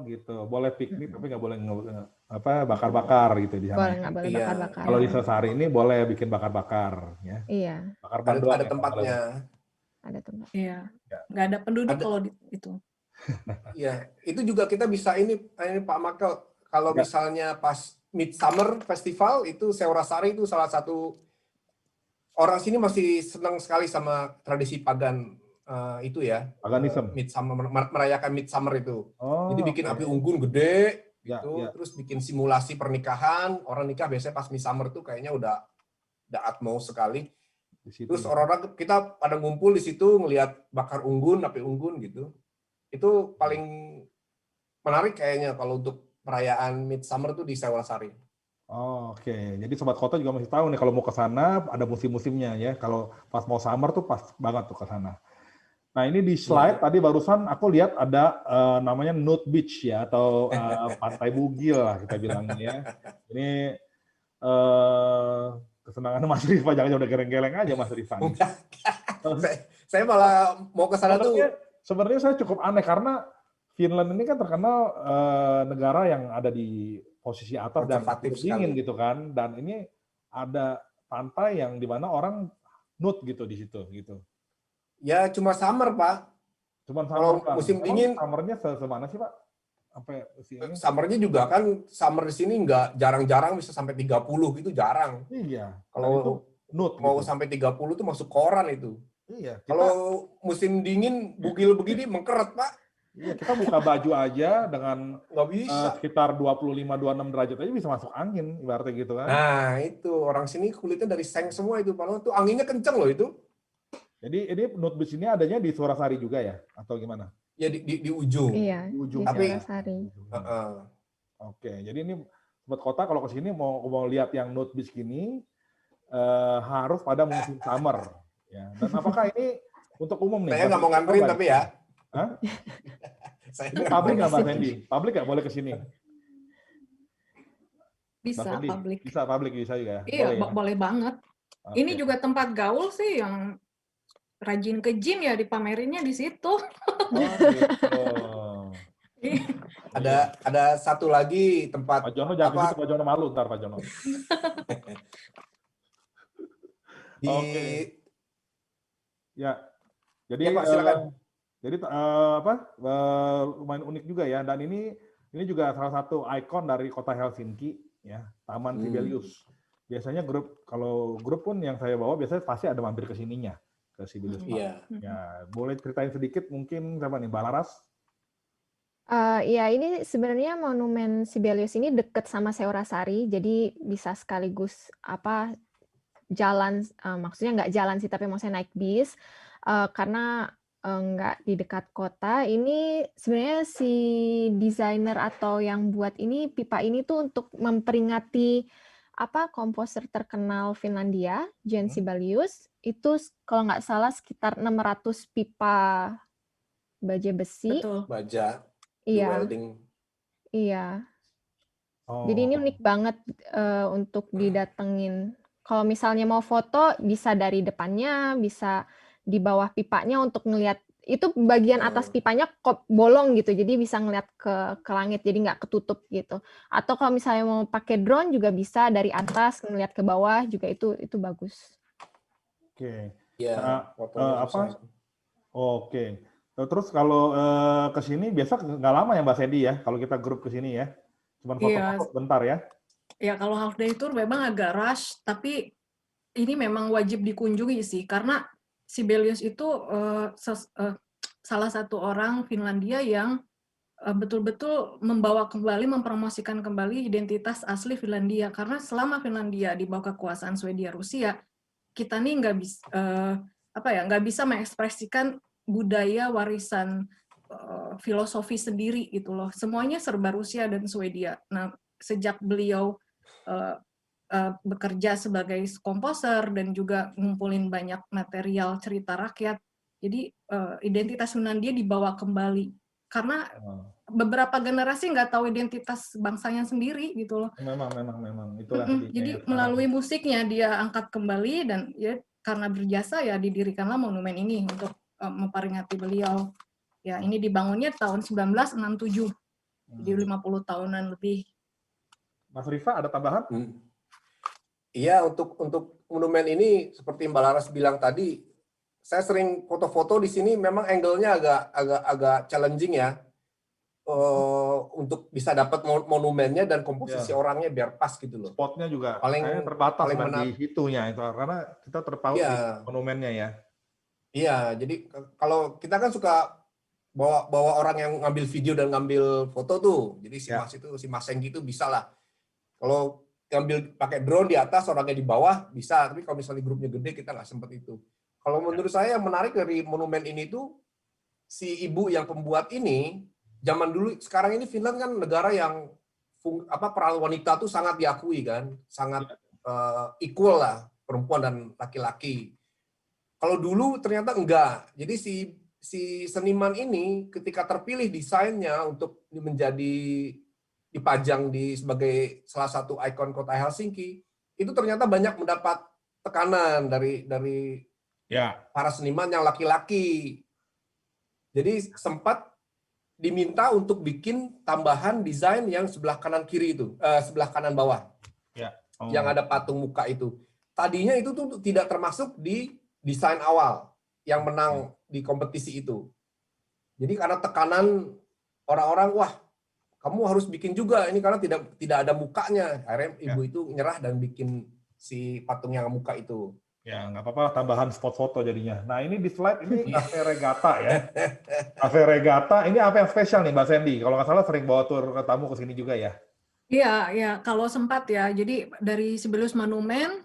gitu. Boleh piknik tapi nggak boleh bakar-bakar gitu di sana. Boleh, nggak boleh Iya, bakar-bakar. Kalau di Sosari ini boleh bikin bakar-bakar ya. Iya, Bakar ban doang ada ya, nggak boleh. tempatnya. ada tempat. Iya, Ya. nggak ada penduduk Ada. kalau itu. Iya, itu juga kita bisa ini Pak Makel, kalau Ya. misalnya pas Midsummer Festival itu Seorasari itu salah satu orang sini masih senang sekali sama tradisi pagan itu ya. Paganism. Midsummer, merayakan Midsummer itu. Oh, Jadi bikin oke. api unggun gede Ya, gitu, ya. terus bikin simulasi pernikahan. Orang nikah biasanya pas Midsummer tuh kayaknya udah atmos sekali. Di situ. Terus orang-orang kita pada ngumpul di situ ngelihat bakar unggun, api unggun gitu. Itu paling menarik kayaknya kalau untuk perayaan Midsummer tuh di Sewasari. Oh, oke. Jadi sobat kota juga masih tahu nih kalau mau ke sana ada musim-musimnya ya. Kalau pas mau summer tuh pas banget tuh ke sana. Nah, ini di slide tadi barusan aku lihat ada namanya Nude Beach ya atau pantai bugil lah kita bilangnya ya. Ini kesenangan Mas Rifa, jangan udah geleng-geleng aja Mas Rifa. Saya malah mau ke sana tuh. Sebenarnya saya cukup aneh karena Finland ini kan terkenal negara yang ada di posisi atas dan dingin gitu kan, dan ini ada pantai yang dimana orang nude gitu di situ gitu. Ya cuma summer Pak. Cuman kalau musim dingin. Summernya semana sih Pak? Sampai sini? Summernya juga kan summer di sini nggak jarang-jarang bisa sampai 30 gitu jarang. Iya. Kalau nude mau gitu. Sampai 30 tuh masuk koran itu. Iya. Kalau musim dingin bugil begini mengkeret Pak. Iya, kita buka baju aja dengan nggak bisa. Sekitar 25-26 derajat aja bisa masuk angin, ibaratnya gitu kan. Nah, itu orang sini kulitnya dari seng semua itu, padahal tuh anginnya kenceng loh itu. Jadi ini nude beach ini adanya di Surasari juga ya, atau gimana? Ya di ujung. Iya, di ujung. Tapi, ya. Oke, jadi ini buat kota kalau ke sini mau lihat yang nude beach gini harus pada musim summer. Ya. Dan apakah ini untuk umum nih? Saya nggak mau nganterin tapi ya. Hah? Ini publik nggak Mbak Sandy? Publik nggak boleh ke sini? Bisa publik. Bisa publik bisa juga. Iya, boleh banget. Okay. Ini juga tempat gaul sih yang rajin ke gym ya dipamerinnya di situ. Oh, gitu. Ada satu lagi tempat. Pak Jono jangan ke situ, Pak Jono malu ntar Pak Jono. Oke. Ya. Jadi ya, Pak, silakan. Jadi lumayan unik juga ya, dan ini juga salah satu ikon dari kota Helsinki ya, Taman Sibelius. Biasanya kalau grup pun yang saya bawa biasanya pasti ada mampir ke sininya, ke Sibelius. Iya. Ya, boleh ceritain sedikit mungkin siapa nih, Mbak Laras? Ya ini sebenarnya monumen Sibelius ini dekat sama Seorasari, jadi bisa sekaligus jalan, maksudnya nggak jalan sih, tapi maksudnya naik bis, karena nggak di dekat kota. Ini sebenarnya si desainer atau yang buat ini pipa ini tuh untuk memperingati komposer terkenal Finlandia, Jan Sibelius. Itu kalau nggak salah sekitar 600 pipa baja besi. Betul. Baja. Iya. Welding. Iya. Jadi ini unik banget untuk didatengin. Kalau misalnya mau foto bisa dari depannya, bisa di bawah pipanya untuk ngelihat, itu bagian atas pipanya bolong gitu, jadi bisa ngelihat ke langit, jadi nggak ketutup gitu. Atau kalau misalnya mau pakai drone juga bisa dari atas ngelihat ke bawah juga, itu bagus. Oke. Ya, Oke. Terus kalau ke sini biasa nggak lama ya Mbak Sandy ya, kalau kita grup ke sini ya, cuma foto-foto bentar ya. Ya kalau half day tour memang agak rush, tapi ini memang wajib dikunjungi sih, karena Sibelius itu salah satu orang Finlandia yang betul-betul membawa kembali, mempromosikan kembali identitas asli Finlandia. Karena selama Finlandia di bawah kekuasaan Swedia Rusia, kita nih nggak bisa mengekspresikan budaya warisan filosofi sendiri gitu loh. Semuanya serba Rusia dan Swedia. Nah, sejak beliau bekerja sebagai komposer dan juga ngumpulin banyak material cerita rakyat. Jadi identitas Finlandia dibawa kembali karena beberapa generasi nggak tahu identitas bangsanya sendiri gitu loh. Memang itulah. Jadi melalui musiknya dia angkat kembali, dan ya karena berjasa ya didirikanlah monumen ini untuk memperingati beliau. Ya ini dibangunnya tahun 1967. Jadi 50 tahunan lebih. Mas Rifa ada tambahan? Iya, untuk monumen ini seperti Mbak Laras bilang tadi, saya sering foto-foto di sini memang angle-nya agak challenging ya. Untuk bisa dapat monumennya dan komposisi orangnya biar pas gitu loh. Spotnya juga Paling terbatas paling dan di hitunya itu karena kita terpaut di monumennya ya. Iya, jadi kalau kita kan suka bawa orang yang ngambil video dan ngambil foto tuh. Jadi si Mas Senggi itu bisa lah. Kalau ngambil pakai drone di atas, orangnya di bawah bisa. Tapi kalau misalnya grupnya gede kita nggak sempat itu. Kalau menurut saya yang menarik dari monumen ini tuh si ibu yang pembuat ini. Zaman dulu, sekarang ini Finland kan negara yang peran wanita tuh sangat diakui kan, sangat equal lah perempuan dan laki-laki. Kalau dulu ternyata enggak. Jadi si seniman ini ketika terpilih desainnya untuk menjadi dipajang sebagai salah satu ikon kota Helsinki, itu ternyata banyak mendapat tekanan dari para seniman yang laki-laki. Jadi sempat diminta untuk bikin tambahan desain yang sebelah kanan kiri itu, sebelah kanan bawah, yang ada patung muka itu. Tadinya itu tuh tidak termasuk di desain awal yang menang di kompetisi itu. Jadi karena tekanan orang-orang, wah kamu harus bikin juga ini karena tidak ada mukanya. Akhirnya ibu itu nyerah dan bikin si patung yang muka itu. Ya, nggak apa-apa, tambahan spot foto jadinya. Nah, ini di slide ini Cafe Regatta ya. Cafe Regatta, ini apa yang spesial nih Mbak Sandy? Kalau nggak salah sering bawa tur tamu ke sini juga ya? Iya, ya kalau sempat ya. Jadi dari Sibelius Monumen,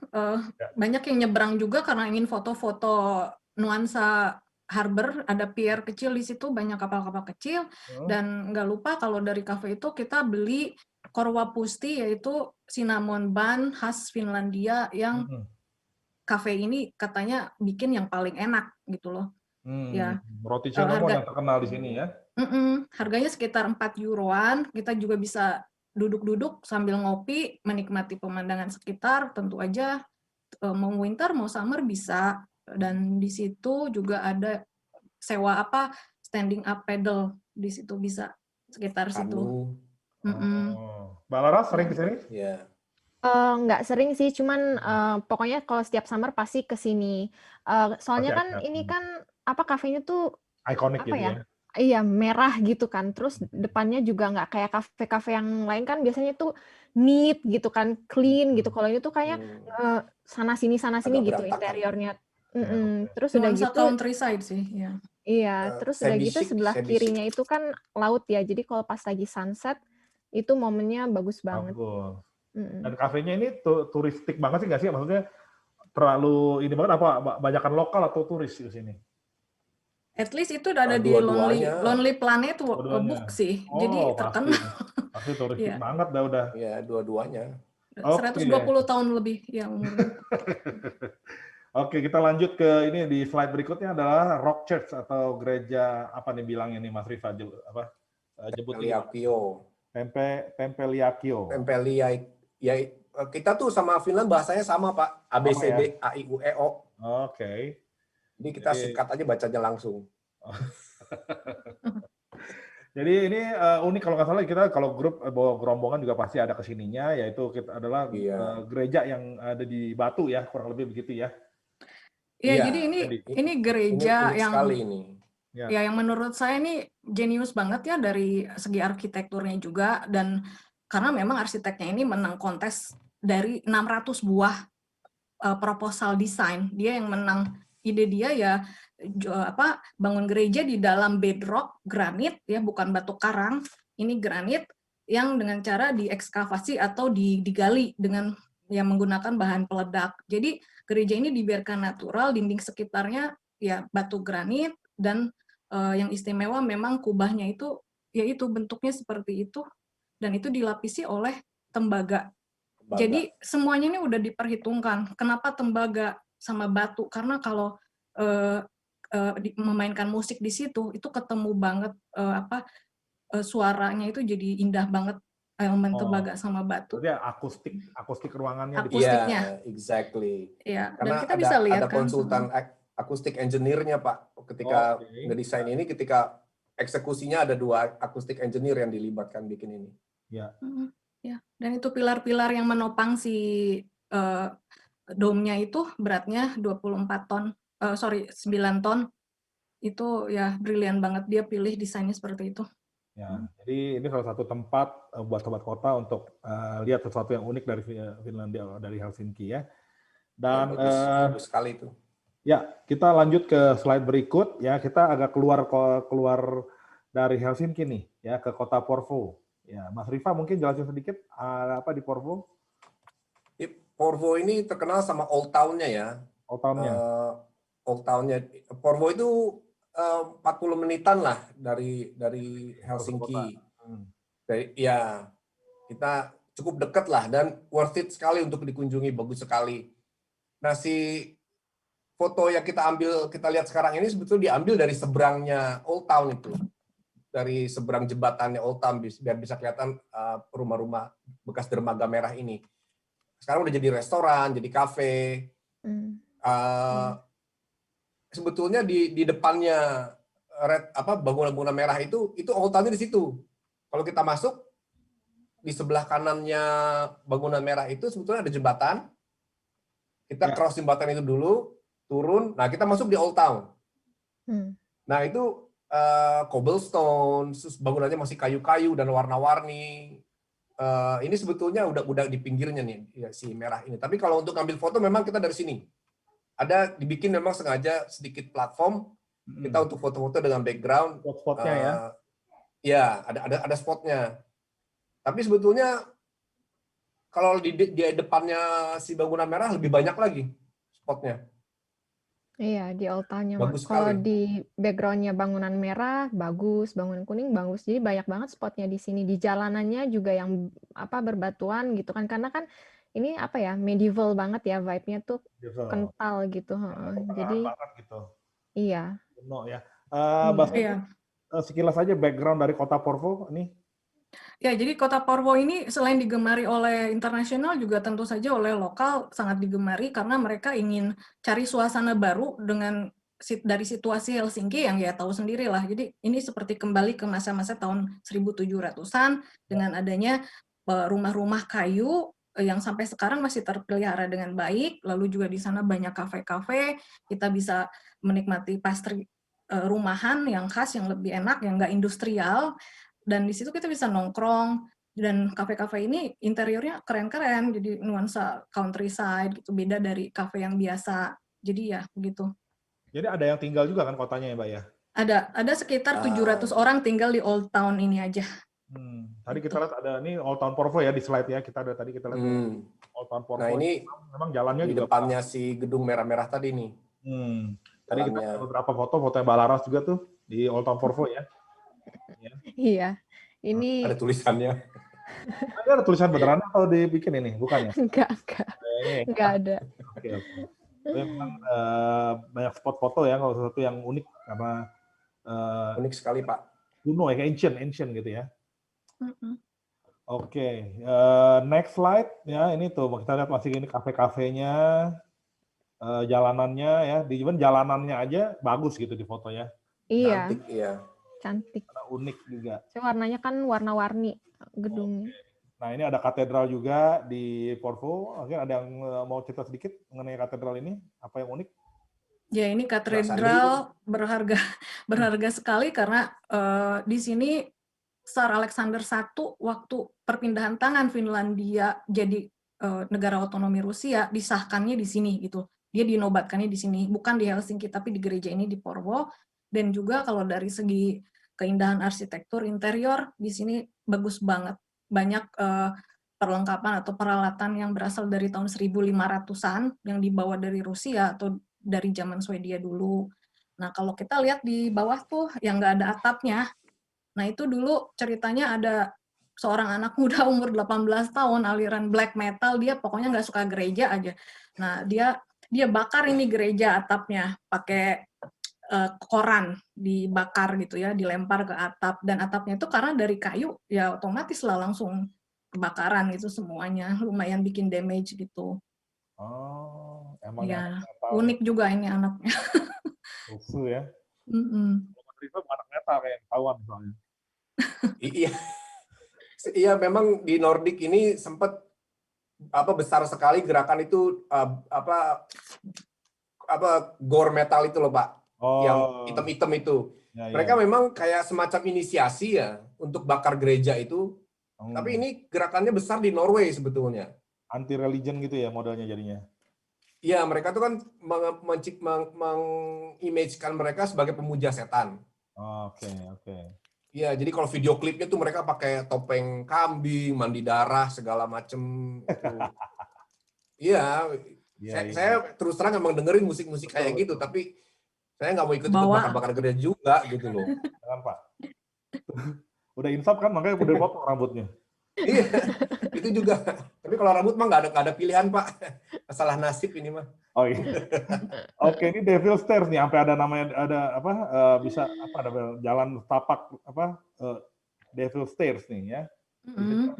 banyak yang nyebrang juga karena ingin foto-foto nuansa harbor, ada pier kecil di situ, banyak kapal-kapal kecil. Dan nggak lupa kalau dari kafe itu kita beli korvapusti, yaitu cinnamon bun khas Finlandia yang kafe ini katanya bikin yang paling enak gitu loh. Ya, roti cinnamon yang terkenal di sini ya. Harganya sekitar 4 euroan. Kita juga bisa duduk-duduk sambil ngopi, menikmati pemandangan sekitar. Tentu aja mau winter mau summer bisa. Dan di situ juga ada sewa standing up paddle, di situ bisa sekitar situ. Mbak Laras sering ke sini? Iya. Nggak sering sih, cuman pokoknya kalau setiap summer pasti ke sini. Soalnya kan ini kan kafenya tuh ikonik gitu ya. Iya, merah gitu kan. Terus depannya juga nggak kayak kafe-kafe yang lain kan biasanya tuh neat gitu kan, clean gitu. Kalau ini tuh kayaknya sana sini gitu interiornya. Terus udah Nuansa gitu countryside sih, ya. Iya, terus udah gitu sebelah kirinya itu kan laut ya. Jadi kalau pas lagi sunset itu momennya bagus banget. Dan kafenya ini turistik banget sih nggak sih? Maksudnya terlalu ini banget apa banyakan lokal atau turis di sini? At least itu udah ada di Lonely Planet book sih. Jadi terkenal. Pasti turistik banget dah udah. Iya, dua-duanya. 120 tahun lebih ya umurnya. Oke, kita lanjut ke ini di slide berikutnya adalah Rock Church atau gereja apa nih bilangnya nih Mas Rifa jebutnya. Tempeliakio. Ya, kita tuh sama Finland bahasanya sama Pak. ABCD, A I U E O. Oke. Jadi kita sikat aja bacanya langsung. Jadi ini unik kalau nggak salah kita kalau grup bawa rombongan juga pasti ada kesininya, yaitu kita adalah gereja yang ada di Batu ya, kurang lebih begitu ya. Iya, jadi ini gereja yang ya yang menurut saya ini jenius banget ya dari segi arsitekturnya juga, dan karena memang arsiteknya ini menang kontes dari 600 buah proposal desain. Dia yang menang. Ide dia ya bangun gereja di dalam bedrock granit ya, bukan batu karang. Ini granit yang dengan cara diekskavasi atau digali dengan yang menggunakan bahan peledak. Jadi gereja ini dibiarkan natural, dinding sekitarnya ya batu granit, dan yang istimewa memang kubahnya itu yaitu bentuknya seperti itu, dan itu dilapisi oleh tembaga. Jadi semuanya ini udah diperhitungkan. Kenapa tembaga sama batu? Karena kalau memainkan musik di situ itu ketemu banget suaranya itu jadi indah banget, elemen tembaga sama batu. Jadi akustik ruangannya. Iya, exactly. Iya, karena dan kita bisa lihat ada konsultan akustik engineer-nya Pak. Ketika ngedesain ini, ketika eksekusinya ada 2 akustik engineer yang dilibatkan bikin ini. Ya. Ya, dan itu pilar-pilar yang menopang si dome-nya itu beratnya 24 ton, 9 ton. Itu ya brilian banget dia pilih desainnya seperti itu. Ya, jadi ini salah satu tempat buat sobat kota untuk lihat sesuatu yang unik dari Finlandia, dari Helsinki ya. Dan Bagus sekali itu. ya, kita lanjut ke slide berikut ya. Kita agak keluar dari Helsinki nih ya ke kota Porvoo. Ya, Mas Rifa mungkin jelasin sedikit apa di Porvoo? Porvoo ini terkenal sama Old Town-nya ya. Old Town-nya. Old Town-nya. Porvoo itu 40 menitan lah dari Helsinki. Ya, kita cukup dekat lah dan worth it sekali untuk dikunjungi, bagus sekali. Nah, si foto yang kita lihat sekarang ini sebetulnya diambil dari seberangnya Old Town itu. Dari seberang jembatannya Old Town, biar bisa kelihatan rumah-rumah bekas dermaga merah ini. Sekarang udah jadi restoran, jadi kafe. Sebetulnya di depannya bangunan-bangunan merah itu Old Town-nya di situ. Kalau kita masuk, di sebelah kanannya bangunan merah itu sebetulnya ada jembatan. Kita cross jembatan itu dulu, turun. Nah, kita masuk di Old Town. Nah, itu cobblestone, bangunannya masih kayu-kayu dan warna-warni. Ini sebetulnya udah di pinggirnya nih ya, si merah ini. Tapi kalau untuk ambil foto memang kita dari sini. Ada dibikin memang sengaja sedikit platform kita untuk foto-foto dengan background. Spot-spotnya ya. Ya, ada spotnya. Tapi sebetulnya kalau di depannya si bangunan merah lebih banyak lagi spotnya. Iya, di Old Town-nya. Bagus Kalau sekali. di background-nya bangunan merah, bagus. Bangunan kuning, bagus. Jadi banyak banget spotnya di sini. Di jalanannya juga yang berbatuan gitu kan. Karena kan ini medieval banget ya, vibe-nya tuh kental gitu. Jadi, banget gitu. iya. Kuno ya. Iya. Sekilas aja background dari kota Porvoo nih. Ya, jadi kota Porvoo ini selain digemari oleh internasional juga tentu saja oleh lokal sangat digemari karena mereka ingin cari suasana baru dari situasi Helsinki yang ya tahu sendiri lah. Jadi ini seperti kembali ke masa-masa tahun 1700-an dengan adanya rumah-rumah kayu yang sampai sekarang masih terpelihara dengan baik. Lalu juga di sana banyak kafe-kafe, kita bisa menikmati pastry rumahan yang khas, yang lebih enak, yang nggak industrial. Dan di situ kita bisa nongkrong, dan kafe-kafe ini interiornya keren-keren, jadi nuansa countryside gitu, beda dari kafe yang biasa. Jadi ya begitu. Jadi ada yang tinggal juga kan kotanya ya, Mbak ya? Ada sekitar 700 orang tinggal di Old Town ini aja. Tadi kita lihat ada ini Old Town Porvoo ya di slide ya, kita ada tadi kita lihat Old Town Porvoo. Nah, ini memang jalannya di juga depannya si gedung merah-merah tadi nih. Tadi kita ada beberapa foto yang Mbak Laras juga tuh di Old Town Porvoo ya. Iya. Ini ada tulisannya. Ada tulisan beneran atau dibikin ini? Bukan ya? Enggak ada. Oke. Memang banyak spot foto ya, kalau sesuatu yang unik karena unik sekali Pak. Kuno ya, ancient gitu ya. Oke, next slide ya, ini tuh kita lihat masih ini kafe-kafenya, jalanannya ya, even jalanannya aja bagus gitu di foto ya. Iya. Cantik ya. Cantik. Karena unik juga. Warnanya kan warna-warni gedungnya. Nah, ini ada katedral juga di Porvoo. Mungkin ada yang mau cerita sedikit mengenai katedral ini? Apa yang unik? Ya, ini katedral berharga sekali karena di sini Tsar Alexander I waktu perpindahan tangan Finlandia jadi negara otonomi Rusia disahkannya di sini gitu. Dia dinobatkannya di sini, bukan di Helsinki tapi di gereja ini di Porvoo. Dan juga kalau dari segi keindahan arsitektur interior di sini bagus banget. Banyak perlengkapan atau peralatan yang berasal dari tahun 1500-an yang dibawa dari Rusia atau dari zaman Swedia dulu. Nah, kalau kita lihat di bawah tuh yang nggak ada atapnya, nah itu dulu ceritanya ada seorang anak muda umur 18 tahun, aliran black metal, dia pokoknya nggak suka gereja aja. Nah, dia bakar ini gereja atapnya pakai koran, dibakar gitu ya, dilempar ke atap, dan atapnya itu karena dari kayu ya otomatis lah langsung kebakaran gitu semuanya, lumayan bikin damage gitu. Oh, emang ya unik juga ini anaknya. Rusuh ya. Mm-mm. Itu anak metal besar kayak ketahuan soalnya. Iya, iya memang di Nordik ini sempat besar sekali gerakan itu gore metal itu loh Pak, yang Oh, hitam-hitam itu. ya, Mereka ya. memang kayak semacam inisiasi ya untuk bakar gereja itu. Tapi ini gerakannya besar di Norway sebetulnya. Anti religion gitu ya modelnya jadinya. Iya, mereka tuh kan mengimagekan mereka sebagai pemuja setan. Oke, oke. Iya, jadi kalau video klipnya tuh mereka pakai topeng kambing, mandi darah, segala macem itu. Iya, Iya, iya. saya terus terang emang dengerin musik-musik kayak gitu, tapi saya nggak mau ikut-ikut Bawa. bakar-bakar gereja juga gitu loh. Jangan Pak. Udah insaf kan makanya udah potong rambutnya. Iya, itu juga. Tapi kalau rambut mah nggak ada pilihan Pak. Masalah nasib ini mah. Oh iya. Oke, ini Devil Stairs nih, sampai ada namanya ada apa bisa apa ada jalan tapak Devil Stairs nih ya.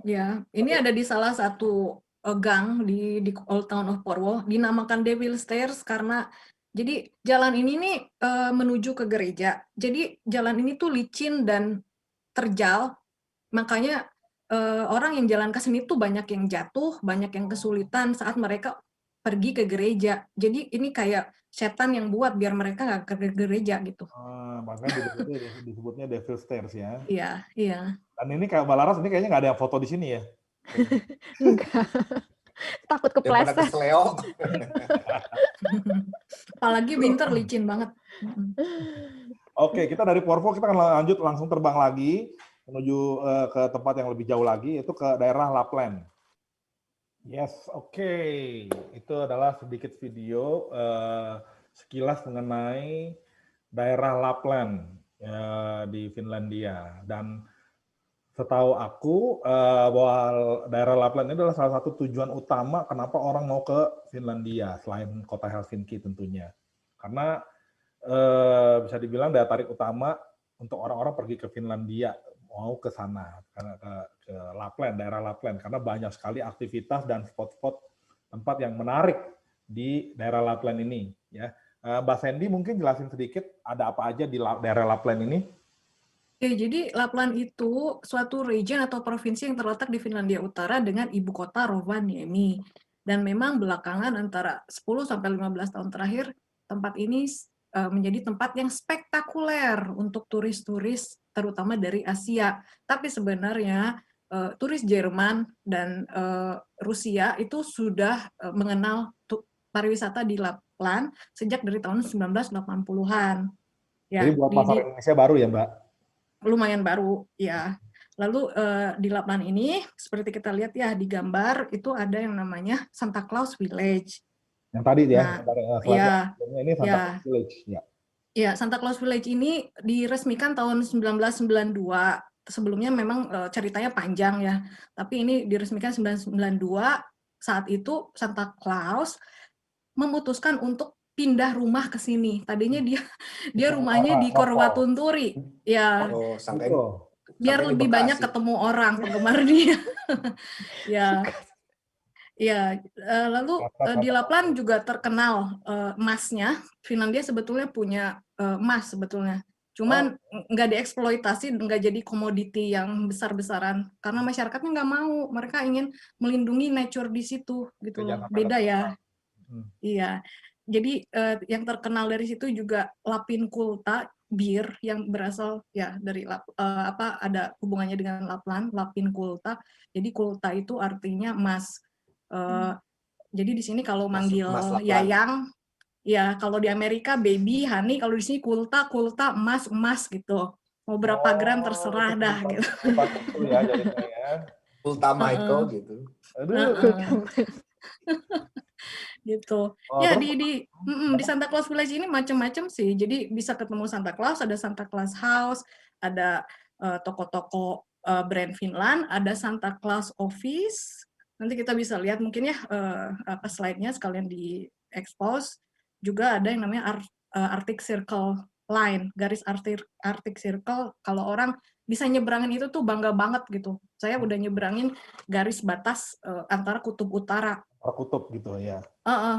Ya, ini ada di salah satu gang di Old Town of Porvoo, dinamakan Devil Stairs karena jadi jalan ini nih menuju ke gereja. Jadi jalan ini tuh licin dan terjal, makanya orang yang jalan ke sini tuh banyak yang jatuh, banyak yang kesulitan saat mereka pergi ke gereja. Jadi ini kayak setan yang buat biar mereka nggak ke gereja gitu. Makanya disebutnya Devil Stairs ya. Iya, iya. Dan ini kayak Mbak Laras ini kayaknya nggak ada yang foto di sini ya. Enggak. Takut Daripada kepleset. kesleo. Apalagi winter licin banget. Oke, kita dari Porvoo kita akan lanjut langsung terbang lagi menuju ke tempat yang lebih jauh lagi, itu ke daerah Lapland. Yes, oke. Itu adalah sedikit video sekilas mengenai daerah Lapland di Finlandia. Dan setahu aku bahwa daerah Lapland ini adalah salah satu tujuan utama kenapa orang mau ke Finlandia selain kota Helsinki tentunya. Karena bisa dibilang daya tarik utama untuk orang-orang pergi ke Finlandia mau ke sana karena ke Lapland, daerah Lapland karena banyak sekali aktivitas dan spot-spot tempat yang menarik di daerah Lapland ini ya. Mbak Sandy mungkin jelasin sedikit ada apa aja di daerah Lapland ini. Oke, jadi Lapland itu suatu region atau provinsi yang terletak di Finlandia Utara dengan ibu kota Rovaniemi. Dan memang belakangan antara 10 sampai 15 tahun terakhir tempat ini menjadi tempat yang spektakuler untuk turis-turis terutama dari Asia. Tapi sebenarnya turis Jerman dan Rusia itu sudah mengenal pariwisata di Lapland sejak dari tahun 1980-an. Ya, Jadi buat pasar Indonesia baru ya, Mbak? Lumayan baru, ya. Lalu di Lapland ini, seperti kita lihat ya di gambar, itu ada yang namanya Santa Claus Village. Yang tadi ya, ini Santa Claus Village. Ya, Santa Claus Village ini diresmikan tahun 1992. Sebelumnya memang ceritanya panjang ya, tapi ini diresmikan 1992. Saat itu Santa Claus memutuskan untuk pindah rumah ke sini. Tadinya dia rumahnya di Korwatunturi, ya. Biar lebih banyak ketemu orang penggemar dia. Ya. Ya, lalu di Lapland juga terkenal emasnya. Finlandia sebetulnya punya emas sebetulnya. Cuman nggak dieksploitasi, nggak jadi komoditi yang besar-besaran. Karena masyarakatnya nggak mau. Mereka ingin melindungi nature di situ, gitu loh. Beda ya. Iya. Jadi yang terkenal dari situ juga Lapinkulta, bir yang berasal ya dari ada hubungannya dengan Lapland, Lapinkulta. Jadi kulta itu artinya emas. Jadi di sini kalau manggil Yayang, ya kalau di Amerika baby, honey, kalau di sini kulta, emas gitu. Mau berapa gram terserah dah gitu. Kulta Michael gitu. Gitu. Ya di Santa Claus Village ini macam-macam sih. Jadi bisa ketemu Santa Claus, ada Santa Claus House, ada toko-toko brand Finland, ada Santa Claus Office. Nanti kita bisa lihat mungkin ya slide-nya sekalian di expose. Juga ada yang namanya Arctic Circle Line, garis Arctic Circle. Kalau orang bisa nyebrangin itu tuh bangga banget gitu. Saya udah nyebrangin garis batas antara kutub utara. Kutub gitu ya.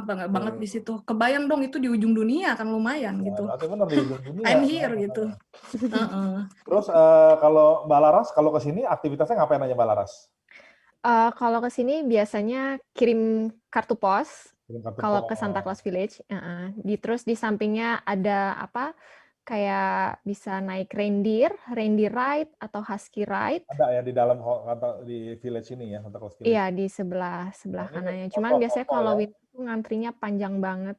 Bangga banget di situ. Kebayang dong itu di ujung dunia kan lumayan Ya, gitu. berarti benar di ujung dunia. I'm here gitu. Terus kalau Mbak Laras, kalau ke sini aktivitasnya ngapain aja Mbak Laras? Kalau ke sini biasanya kirim kartu pos. Kirim kartu Kalau ke pos. Santa Claus Village, terus di sampingnya ada apa? Kayak bisa naik reindeer ride atau husky ride. Ada ya di dalam di village ini ya, Santa Claus Village. Iya, di sebelah Nah, ini kanannya. foto-foto Cuman biasanya kalau ya. winter tuh ngantrinya panjang banget.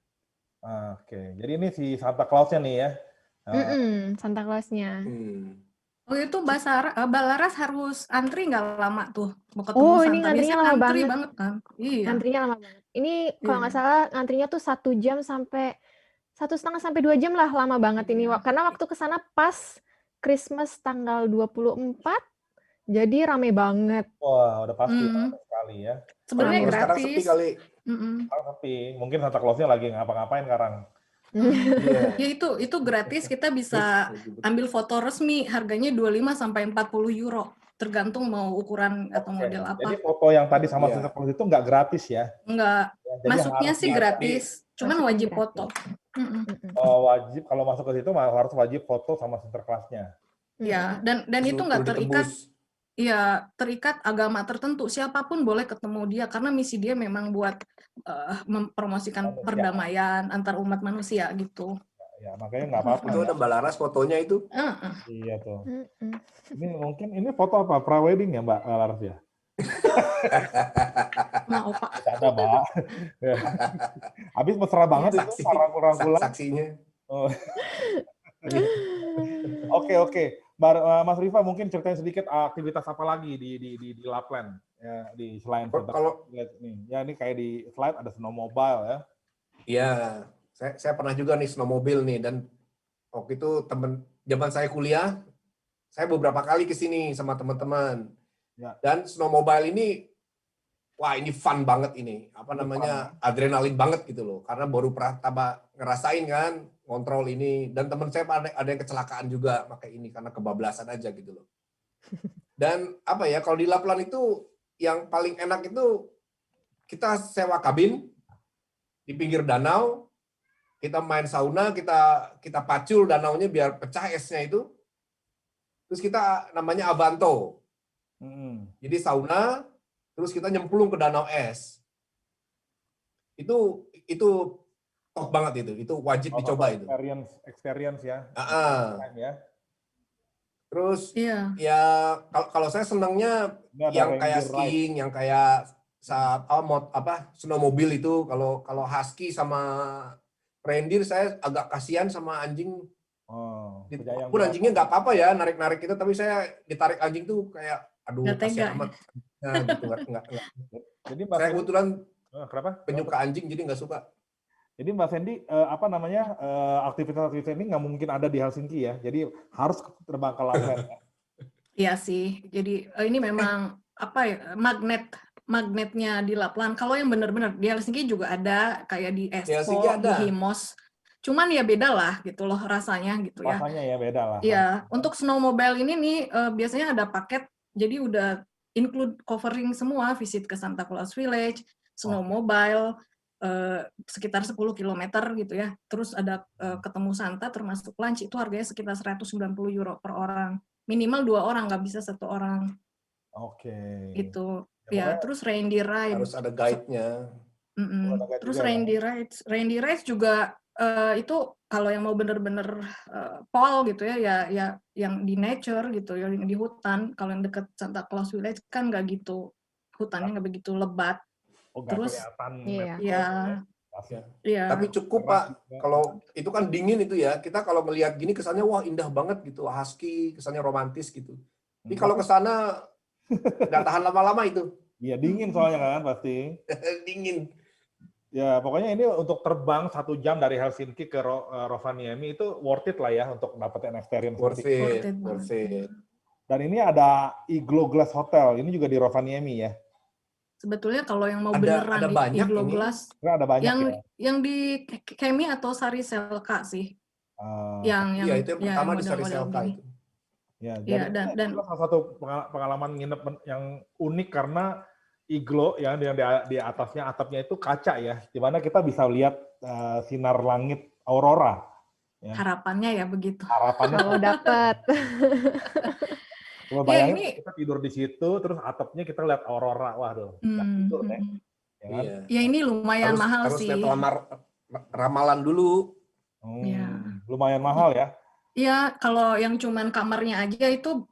Oke, jadi ini si Santa Claus-nya nih ya. Santa Claus-nya. Oh itu Mbak Laras harus antri nggak lama tuh mau ketemu Oh, Santa? ini ngantrinya Biasanya lama ngantri banget. banget kan? Iya. Ngantrinya lama banget. Ini kalau Iya. nggak salah ngantrinya tuh 1 jam sampai 1,5 sampai 2 jam lah, lama banget ini. Karena waktu ke sana pas Christmas tanggal 24, jadi rame banget. Wah, udah pasti rame sekali ya. Sebenarnya Rame. Sekarang sepi gratis. kali. Sekarang sepi. Mungkin Santa Claus-nya lagi ngapa-ngapain sekarang. Iya. Ya itu gratis, kita bisa ambil foto resmi, harganya 25 sampai 40 euro, tergantung mau ukuran atau Oke. model apa. Jadi foto yang tadi sama Iya. Santa Claus itu nggak gratis ya? Enggak, Ya, jadi masuknya harus sih gratis, cuman Masuknya wajib gratis. foto. wajib kalau masuk ke situ harus wajib foto sama Santa Claus-nya. Ya, dan itu nggak terikat. Iya, terikat agama tertentu. Siapapun boleh ketemu dia karena misi dia memang buat mempromosikan perdamaian antar umat manusia gitu. Ya, makanya nggak apa-apa. Itu ada Mbak Laras fotonya itu. Iya tuh. Ini foto apa? Pra-wedding ya Mbak Laras ya? Mau Pak. Ada Mbak. Habis mesra banget itu rangkul-rangkulan. Saksinya. Oke. Mas Rifa mungkin ceritain sedikit aktivitas apa lagi di Lapland ya, di selain kalau nih. Ya ini kayak di slide ada snowmobile ya. Iya, saya pernah juga nih snowmobile nih, dan waktu itu zaman saya kuliah, saya beberapa kali ke sini sama teman-teman. Ya. Dan snowmobile ini, wah ini fun banget ini. Apa namanya, adrenalin banget gitu loh. Karena baru pernah ngerasain kan, kontrol ini. Dan teman saya ada yang kecelakaan juga pakai ini, karena kebablasan aja gitu loh. Dan apa ya, kalau di Lapland itu, yang paling enak itu, kita sewa kabin, di pinggir danau, kita main sauna, kita pacul danaunya biar pecah esnya itu. Terus kita namanya Avanto. Jadi sauna, terus kita nyemplung ke danau es. Itu top banget itu wajib dicoba itu. Experience ya. Ya. Terus iya. Ya kalau saya senangnya yang kayak skiing, yang kayak snowmobile itu. Kalau husky sama reindeer saya agak kasihan sama anjing. Walaupun anjingnya nggak apa-apa ya narik-narik itu, tapi saya ditarik anjing tuh kayak aduh kasihan amat. Nah, gitu nggak. Jadi saya kebetulan penyuka anjing jadi nggak suka. Jadi Mbak Sandy, aktivitas-aktivitas ini nggak mungkin ada di Helsinki ya. Jadi harus terbang ke Lapland. Iya sih. Jadi ini memang magnetnya di Lapland. Kalau yang benar-benar di Helsinki juga ada, kayak di Espoo, di Himos. Cuman ya beda lah gitu loh rasanya gitu ya. Rasanya ya beda lah. Iya, untuk snowmobile ini nih biasanya ada paket, jadi udah include covering semua, visit ke Santa Claus Village, snowmobile, sekitar 10 km gitu ya. Terus ada ketemu Santa termasuk lunch, itu harganya sekitar 190 euro per orang. Minimal 2 orang, nggak bisa 1 orang. Oke. Itu. Ya, terus reindeer ride. Harus ada guide-nya. Terus reindeer rides juga itu kalau yang mau bener-bener pol gitu ya yang di nature gitu, yang di hutan. Kalau yang deket Santa Claus Village kan nggak gitu, hutannya nggak begitu lebat. Terus iya. Tapi cukup Pak, kalau itu kan dingin itu ya, kita kalau melihat gini kesannya wah indah banget gitu, husky, kesannya romantis gitu. Tapi kalau ke sana nggak tahan lama-lama itu. Iya dingin soalnya kan pasti. Dingin. Ya pokoknya ini untuk terbang 1 jam dari Helsinki ke Rovaniemi itu worth it lah ya untuk dapetin experience. Worth it. Dan ini ada Iglo Glass Hotel, ini juga di Rovaniemi ya. Sebetulnya kalau yang mau beneran di Iglo Glass, yang di Kemi atau Sari Selka sih. Iya itu yang pertama di Sari Selka itu. Ya, Ya, jadi ini dan adalah salah satu pengalaman nginep yang unik karena iglo ya yang di atasnya atapnya itu kaca ya, di mana kita bisa lihat sinar langit aurora. Ya. harapannya ya begitu. Harapannya Kalau dapat. coba Ya bayangin ini kita tidur di situ, terus atapnya kita lihat aurora, waduh, nggak tidur deh, ya kan? Iya. ya ini lumayan mahal Harus lihat sih. ramalan dulu. Ya. Lumayan mahal ya. Iya, kalau yang cuman kamarnya aja itu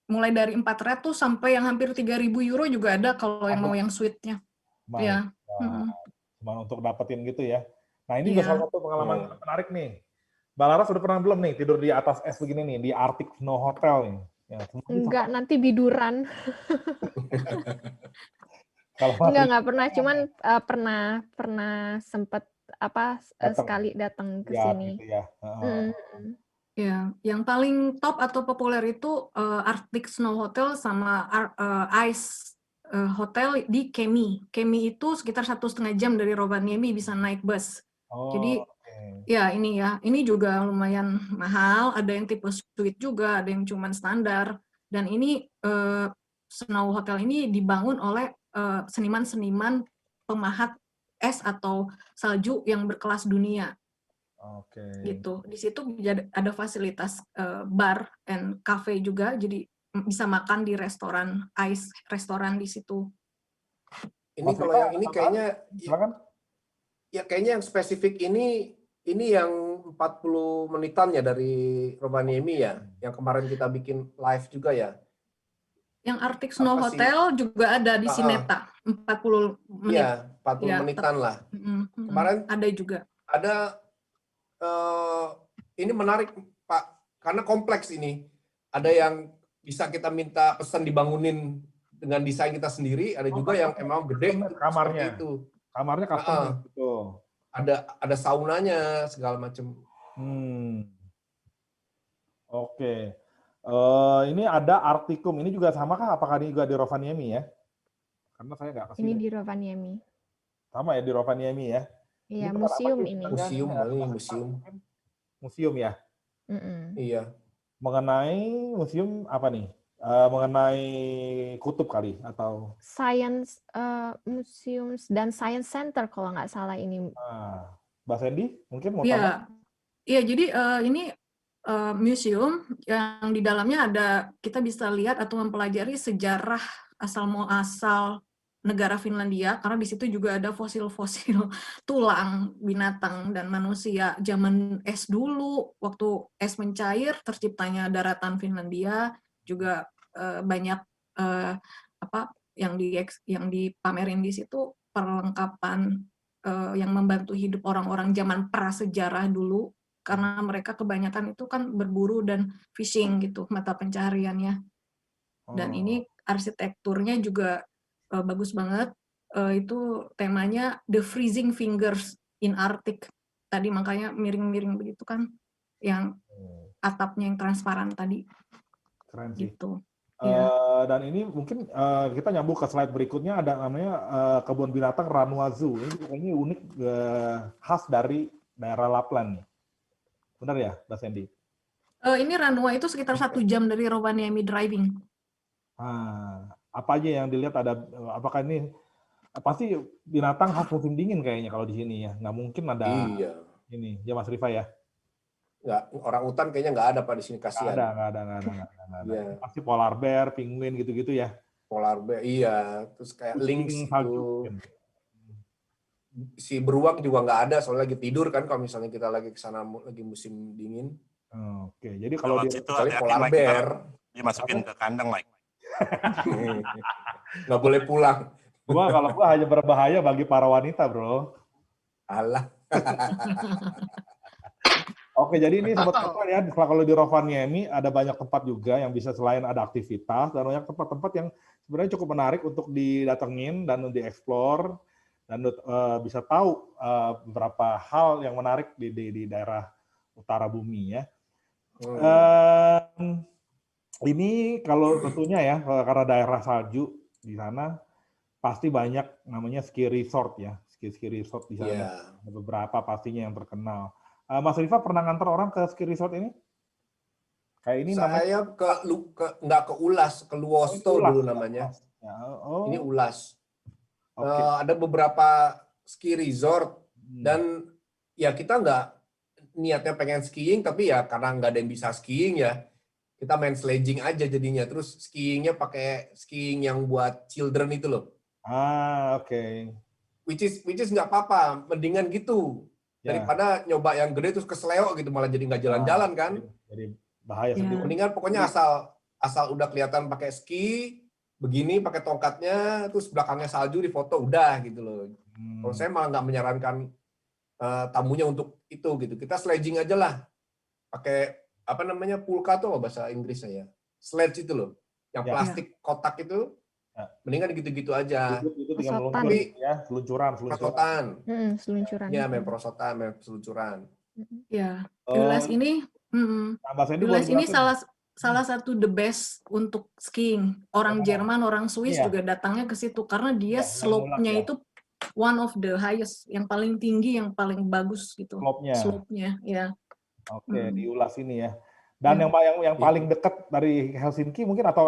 mulai dari 400 sampai yang hampir 3.000 euro juga ada kalau yang mau yang suite-nya. My Ya. God. Cuma untuk dapetin gitu ya. Nah ini juga Iya. salah satu pengalaman menarik nih. Mbak Laras sudah pernah belum nih tidur di atas es begini nih, di Arctic Snow Hotel nih? Ya, Enggak, nanti biduran. kalau Mas Enggak pernah, cuman pernah sempet sekali datang ke lihat sini. gitu ya. Ya, yang paling top atau populer itu Arctic Snow Hotel sama Ice Hotel di Kemi. Kemi itu sekitar 1,5 jam dari Rovaniemi bisa naik bus. Jadi ya ini juga lumayan mahal. Ada yang tipe suite juga, ada yang cuman standar. Dan ini Snow Hotel ini dibangun oleh seniman-seniman pemahat es atau salju yang berkelas dunia. Gitu. Di situ ada fasilitas bar and cafe juga, jadi bisa makan di restoran ice restoran di situ. Ini kalau yang ini kayaknya ya kayaknya yang spesifik ini yang 40 menitan ya dari Rovaniemi ya, yang kemarin kita bikin live juga ya. Yang Arctic Snow Hotel juga ada di Sineta, 40 menit. Iya, 40 menitan lah. Kemarin ada juga. Ada ini menarik Pak, karena kompleks ini. Ada yang bisa kita minta pesan dibangunin dengan desain kita sendiri, ada juga yang emang gede kamarnya. itu. Kamarnya custom gitu. Ada saunanya segala macam. Oke. Ini ada Arcticum. Ini juga sama kah? Apakah ini juga di Rovaniemi ya? Karena saya nggak kesini. Ini di Rovaniemi. Sama ya di Rovaniemi ya? Iya, museum ini. Museum ya? Iya. Mengenai museum apa nih? Mengenai kutub kali atau? Science Museum dan Science Center kalau nggak salah ini. Mbak Sandy mungkin mau tambah? Iya, jadi ini museum yang di dalamnya kita bisa lihat atau mempelajari sejarah asal muasal negara Finlandia, karena di situ juga ada fosil-fosil tulang binatang dan manusia zaman es dulu, waktu es mencair terciptanya daratan Finlandia, juga banyak yang dipamerin di situ perlengkapan yang membantu hidup orang-orang zaman prasejarah dulu, karena mereka kebanyakan itu kan berburu dan fishing gitu mata pencahariannya. Dan ini arsitekturnya juga bagus banget. Itu temanya The Freezing Fingers in Arctic. Tadi makanya miring-miring begitu kan, yang atapnya yang transparan tadi. Keren sih. Gitu. Dan ini mungkin kita nyambung ke slide berikutnya, ada namanya kebun binatang Ranua Zoo. Ini unik, khas dari daerah Lapland nih. Benar ya, Mbak Sandy? Ini Ranua itu sekitar 1 jam dari Rovaniemi driving. Apa aja yang dilihat ada? Apakah ini pasti binatang khas musim dingin kayaknya kalau di sini ya? Nggak mungkin ada ini ya, Mas Rifa ya? Nggak, orang hutan kayaknya nggak ada Pak di sini, kasihan. Nggak ada. Pasti polar bear, penguin gitu-gitu ya? Polar bear, iya. Terus kayak lynx itu. Si beruang juga nggak ada, soalnya lagi tidur kan kalau misalnya kita lagi ke sana lagi musim dingin. Oke, jadi kalau di situ polar bear dimasukin ke kandang, Mike. Nggak boleh pulang. Kalau gua hanya berbahaya bagi para wanita, bro. Alah. Oke, jadi ini sobat kota ya, kalau di Rovaniemi ada banyak tempat juga yang bisa selain ada aktivitas, dan banyak tempat-tempat yang sebenarnya cukup menarik untuk didatengin dan dieksplor, dan bisa tahu beberapa hal yang menarik di daerah utara bumi ya. Ini kalau tentunya ya, karena daerah salju di sana, pasti banyak namanya ski resort ya, ski resort di sana. Ada beberapa pastinya yang terkenal. Mas Rifa pernah nganter orang ke ski resort ini? Kayak ini namanya Saya nggak ke Ulas, ke Luosto Ulas, dulu ya, namanya. Ulas. Ya, oh, Ini Ulas. oke. Ada beberapa ski resort Hmm. dan ya kita nggak niatnya pengen skiing, tapi ya karena nggak ada yang bisa skiing ya kita main sledging aja jadinya. Terus skiingnya pakai skiing yang buat children itu loh. Oke. Which is nggak apa-apa, mendingan gitu Ya. daripada nyoba yang gede terus keseleo gitu malah jadi nggak jalan-jalan kan. Jadi bahaya Ya. sendiri. Mendingan pokoknya asal udah kelihatan pakai ski begini, pakai tongkatnya, terus belakangnya salju di foto udah gitu loh. Kalau saya malah nggak menyarankan tamunya untuk itu gitu. Kita sledging aja lah, pakai apa namanya pulka tuh bahasa Inggris saya, sledge itu loh, yang Ya. plastik kotak itu, Ya. mendingan gitu-gitu aja. Itu tinggal Pesotan. meluncur ya, seluncuran. Prosotan, Seluncuran. ya main prosotan, main seluncuran. Ya, Ulas ini, Nah, Mbak Sandy Ulas boleh ini jelasin? salah satu the best untuk skiing. Orang Jerman, orang Swiss Iya. juga datangnya ke situ karena Iya, dia yang slope-nya mulak, ya. itu one of the highest, yang paling tinggi, yang paling bagus gitu. Slope-nya. Slope-nya, ya. Oke, di Ulas ini ya. Dan Ya. yang paling dekat dari Helsinki mungkin atau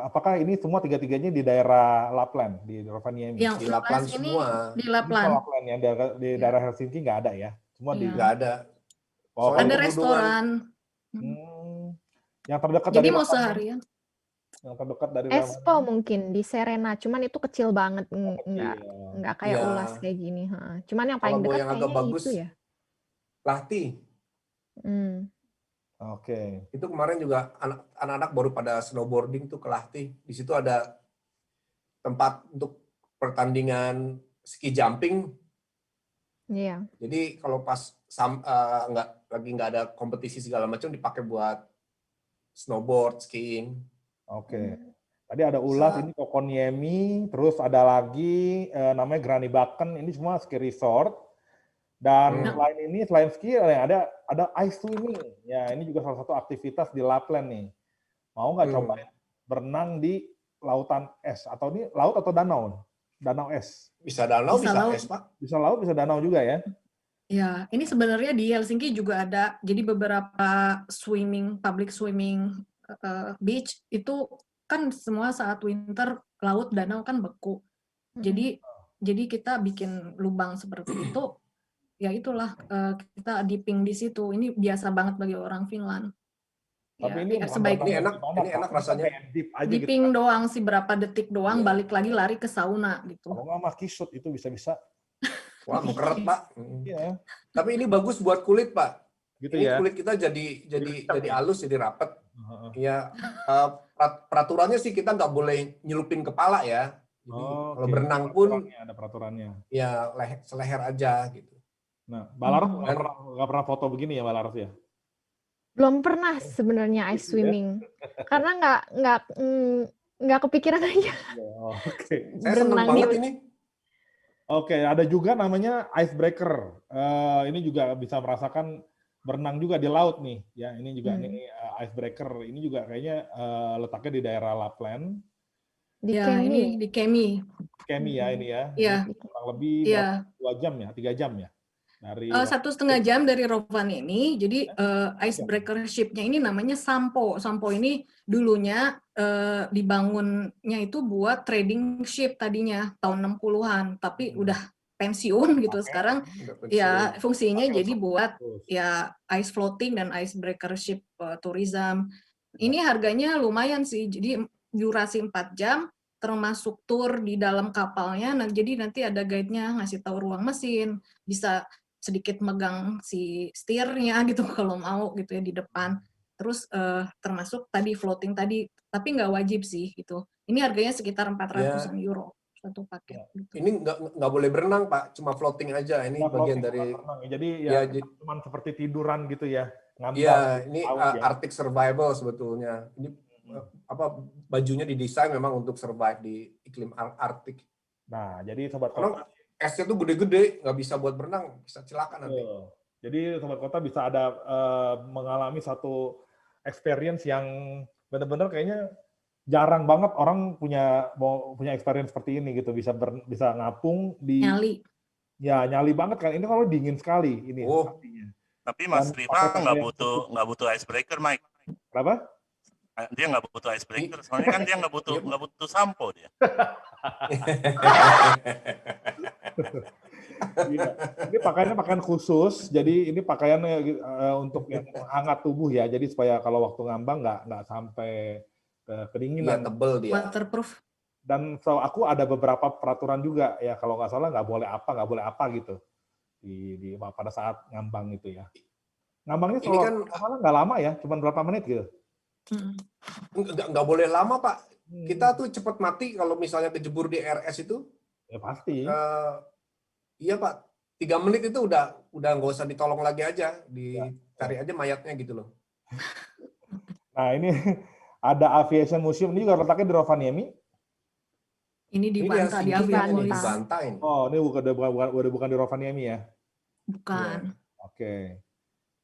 apakah ini semua tiga-tiganya di daerah Lapland, di Rovaniemi? Yang Di Lapland Ulas ini semua. di Ini Lapland. semua Lapland ya, di daerah Helsinki nggak ada ya? Semua di Iya. Nggak ada. Oh, Soalnya Ada pegunungan. restoran. Yang terdekat Jadi dari mau Rovaniemi? seharian. Yang terdekat dari Espoo mungkin di Serena, cuman itu kecil banget, nggak kayak Iya. Ulas kayak gini. Cuman yang Kalau paling mau dekat yang agak kayaknya bagus, itu ya. Lahti. Oke. Itu kemarin juga anak-anak baru pada snowboarding tuh ke Lahti. Di situ ada tempat untuk pertandingan ski jumping. Iya. Jadi kalau pas nggak ada kompetisi segala macam dipakai buat snowboard, skiing. Oke. Tadi ada Ulas, ini Kokoniemi, terus ada lagi namanya Granibakken, ini semua ski resort. Dan selain ski ada ice swimming. Ya, ini juga salah satu aktivitas di Lapland nih. Mau nggak cobain berenang di lautan es, atau ini laut atau danau? Danau es. Bisa danau, bisa laut. es, Pak. Bisa laut, bisa danau juga ya. Ya, ini sebenarnya di Helsinki juga ada. Jadi beberapa public swimming beach itu kan semua saat winter laut danau kan beku. Jadi kita bikin lubang seperti itu. Ya itulah kita dipping di situ. Ini biasa banget bagi orang Finland. Tapi Ya, ini Ini enak rasanya. Dipping doang sih berapa detik doang, balik lagi lari ke sauna gitu. Kalau nggak mah kisut itu bisa-bisa. Wah, mengkeret, Pak. Iya. Tapi ini bagus buat kulit, Pak. Gitu ini ya. kulit kita jadi halus, jadi rapet. Ya, peraturannya sih kita nggak boleh nyelupin kepala ya. Jadi kalau berenang pun ada peraturannya. Ya seleher aja gitu. Nah, Mbak Laras nggak pernah foto begini ya, Mbak Laras ya? Belum pernah sebenarnya ice swimming, karena nggak kepikiran aja. Oke. Saya senang banget ini. Oke, ada juga namanya icebreaker. Ini juga bisa merasakan berenang juga di laut nih. Ya, ini juga nih icebreaker. Ini juga kayaknya letaknya di daerah Lapland. Di ya, Kemi. ini di Kemi. Kemi ya ini ya. Iya. Kurang lebih 2 jam ya, 3 jam ya. Dari 1,5 jam dari Rovaniemi. Jadi icebreaker ship-nya ini namanya Sampo. Sampo ini dulunya dibangunnya itu buat trading ship tadinya tahun 60-an, tapi udah pensiun gitu. Sekarang ya fungsinya jadi buat ya ice floating dan icebreaker ship tourism. Ini harganya lumayan sih. Jadi durasi 4 jam termasuk tour di dalam kapalnya. Nah, jadi nanti ada guide-nya ngasih tahu ruang mesin, bisa sedikit megang si steer-nya gitu kalau mau gitu ya di depan. Terus termasuk tadi floating tadi, tapi nggak wajib sih gitu. Ini harganya sekitar 400-an euro satu paket. Gitu. Ini nggak boleh berenang, Pak, cuma floating aja. Ini bagian dari. Jadi ya cuma seperti tiduran gitu ya. Iya, ini Arctic survival sebetulnya. Ini bajunya didesain memang untuk survive di iklim Arktik. Nah, jadi sobat kota, esnya tuh gede-gede, nggak bisa buat berenang, bisa celaka nanti. Jadi sobat kota bisa ada mengalami satu experience yang benar-benar kayaknya jarang banget orang punya experience seperti ini gitu, bisa ngapung di nyali. Ya, nyali banget kan. Ini kalau dingin sekali ini artinya. Tapi Mas Rima nggak butuh icebreaker, Mike. Kenapa? Dia nggak butuh icebreaker, soalnya kan dia nggak butuh sampo dia. Iya. Ini pakaian khusus, jadi ini pakaiannya untuk yang hangat tubuh ya, jadi supaya kalau waktu ngambang nggak sampai Iya, kedinginan. tebel dia. Waterproof. Dan so aku ada beberapa peraturan juga ya, kalau nggak salah nggak boleh apa gitu pada saat ngambang itu ya. Ngambangnya Ini kan malah nggak lama ya, cuma berapa menit gitu. nggak boleh lama, Pak. Hmm. Kita tuh cepat mati kalau misalnya kejebur di RS itu. Ya pasti. Iya, Pak. 3 menit itu udah nggak usah ditolong lagi aja, dicari aja mayatnya gitu loh. Nah ini ada Aviation Museum, ini juga letaknya di Rovaniemi. Ini di Banta, di Aviapolis. Di Banta ini. Oh, ini bukan di Rovaniemi ya? Bukan. Oke.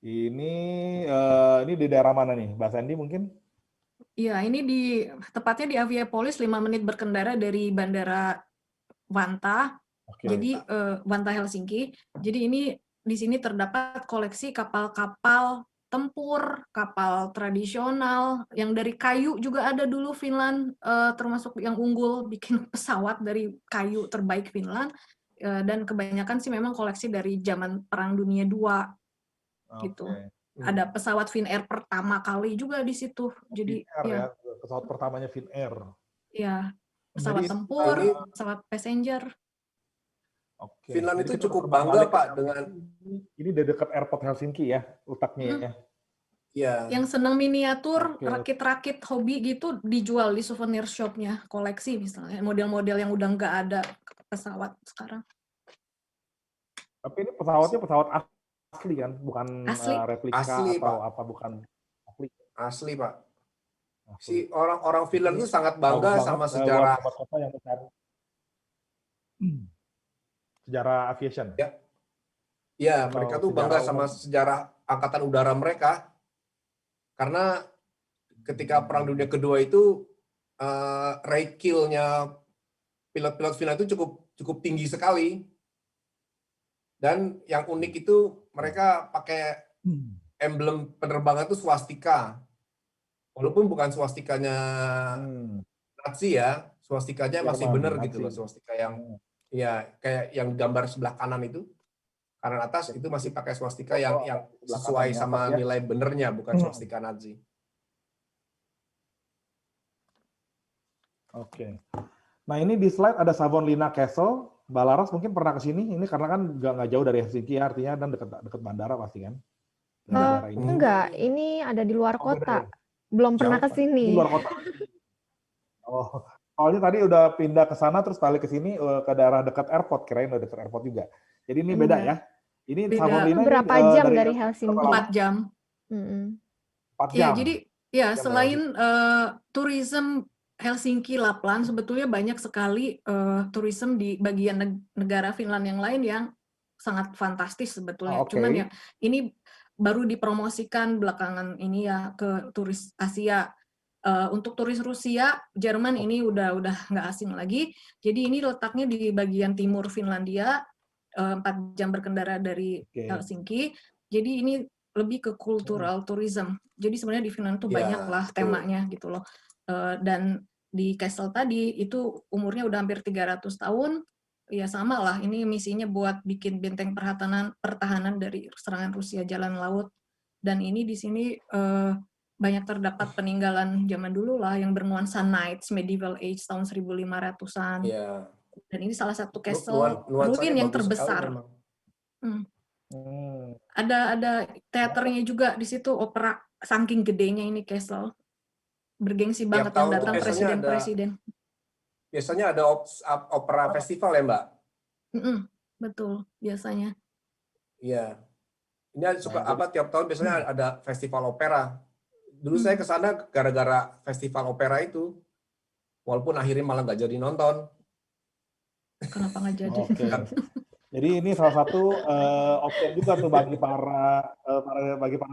Ini di daerah mana nih? Mbak Sandy mungkin? Iya, ini tepatnya di Aviapolis, 5 menit berkendara dari Bandara Vantaa. Oke. Jadi Vantaa Helsinki. Jadi ini di sini terdapat koleksi kapal-kapal tempur, kapal tradisional, yang dari kayu juga ada dulu Finland, termasuk yang unggul bikin pesawat dari kayu terbaik Finland, dan kebanyakan sih memang koleksi dari zaman Perang Dunia II gitu. Ada pesawat Finnair pertama kali juga di situ. Jadi Finnair, ya, pesawat pertamanya Finnair. Ya, pesawat tempur, pesawat passenger. Oke. Finland Jadi itu kita cukup terbang bangga, balik Pak, ke dengan ini di dekat airport Helsinki ya, letaknya ya. ya. Yang senang miniatur, Oke. rakit-rakit hobi gitu dijual di souvenir shop-nya, koleksi misalnya, model-model yang udah nggak ada pesawat sekarang. Tapi ini pesawatnya pesawat asli kan, bukan Asli. replika Asli, atau Pak. apa, bukan asli. Asli, Pak. Asli. Si orang-orang Finland itu sangat Bagus bangga banget, sama buat sejarah sobat kota yang mencari sejarah aviation. Ya. Ya, Atau mereka tuh sejarah bangga sama umum. sejarah angkatan udara mereka. Karena ketika Perang Dunia Kedua itu rate kill-nya pilot-pilot Finland itu cukup tinggi sekali. Dan yang unik itu mereka pakai emblem penerbangan itu swastika. Walaupun bukan swastikanya Nazi ya, swastikanya masih benar gitu loh, swastika yang ya kayak yang gambar sebelah kanan itu. Kanan atas itu masih pakai swastika yang sesuai sama nilai benernya, bukan swastika Nazi. Oke. Nah ini di slide ada Savonlinna Castle. Mbak Laras mungkin pernah ke sini. Ini karena kan nggak jauh dari Helsinki ya, artinya dan dekat bandara pasti kan. Enggak, ini ada di luar kota. Belum pernah ke Di sini. luar kota. Oh, soalnya tadi udah pindah ke sana terus balik ke sini ke daerah dekat airport, kirain udah dekat airport juga. Jadi ini beda ya. Ini Beda. Savonlinna Berapa jam dari Helsinki? 4 jam. 4 Ya, jam. jadi ya selain tourism Helsinki, Lapland, sebetulnya banyak sekali tourism di bagian negara Finland yang lain yang sangat fantastis sebetulnya. Cuman ya ini baru dipromosikan belakangan ini ya ke turis Asia. Untuk turis Rusia, Jerman ini udah nggak asing lagi. Jadi ini letaknya di bagian timur Finlandia, 4 jam berkendara dari Helsinki. Jadi ini lebih ke cultural tourism. Jadi sebenarnya di Finland tuh banyak lah temanya gitu loh. Dan di Castle tadi itu umurnya udah hampir 300 tahun. Ya sama lah, ini misinya buat bikin benteng pertahanan dari serangan Rusia jalan laut. Dan ini di sini banyak terdapat peninggalan zaman dulu lah yang bernuansa Knights, medieval age tahun 1500-an. Iya. Dan ini salah satu castle ruin yang terbesar. Ada teaternya juga di situ, opera, saking gedenya ini castle. Bergengsi banget yang datang presiden-presiden. Biasanya ada opera festival ya, Mbak? Betul, biasanya. Iya. Ini suka tiap tahun biasanya ada festival opera. Dulu saya ke sana gara-gara festival opera itu. Walaupun akhirnya malah nggak jadi nonton. Kenapa nggak jadi? Jadi ini salah satu opsi juga tuh bagi para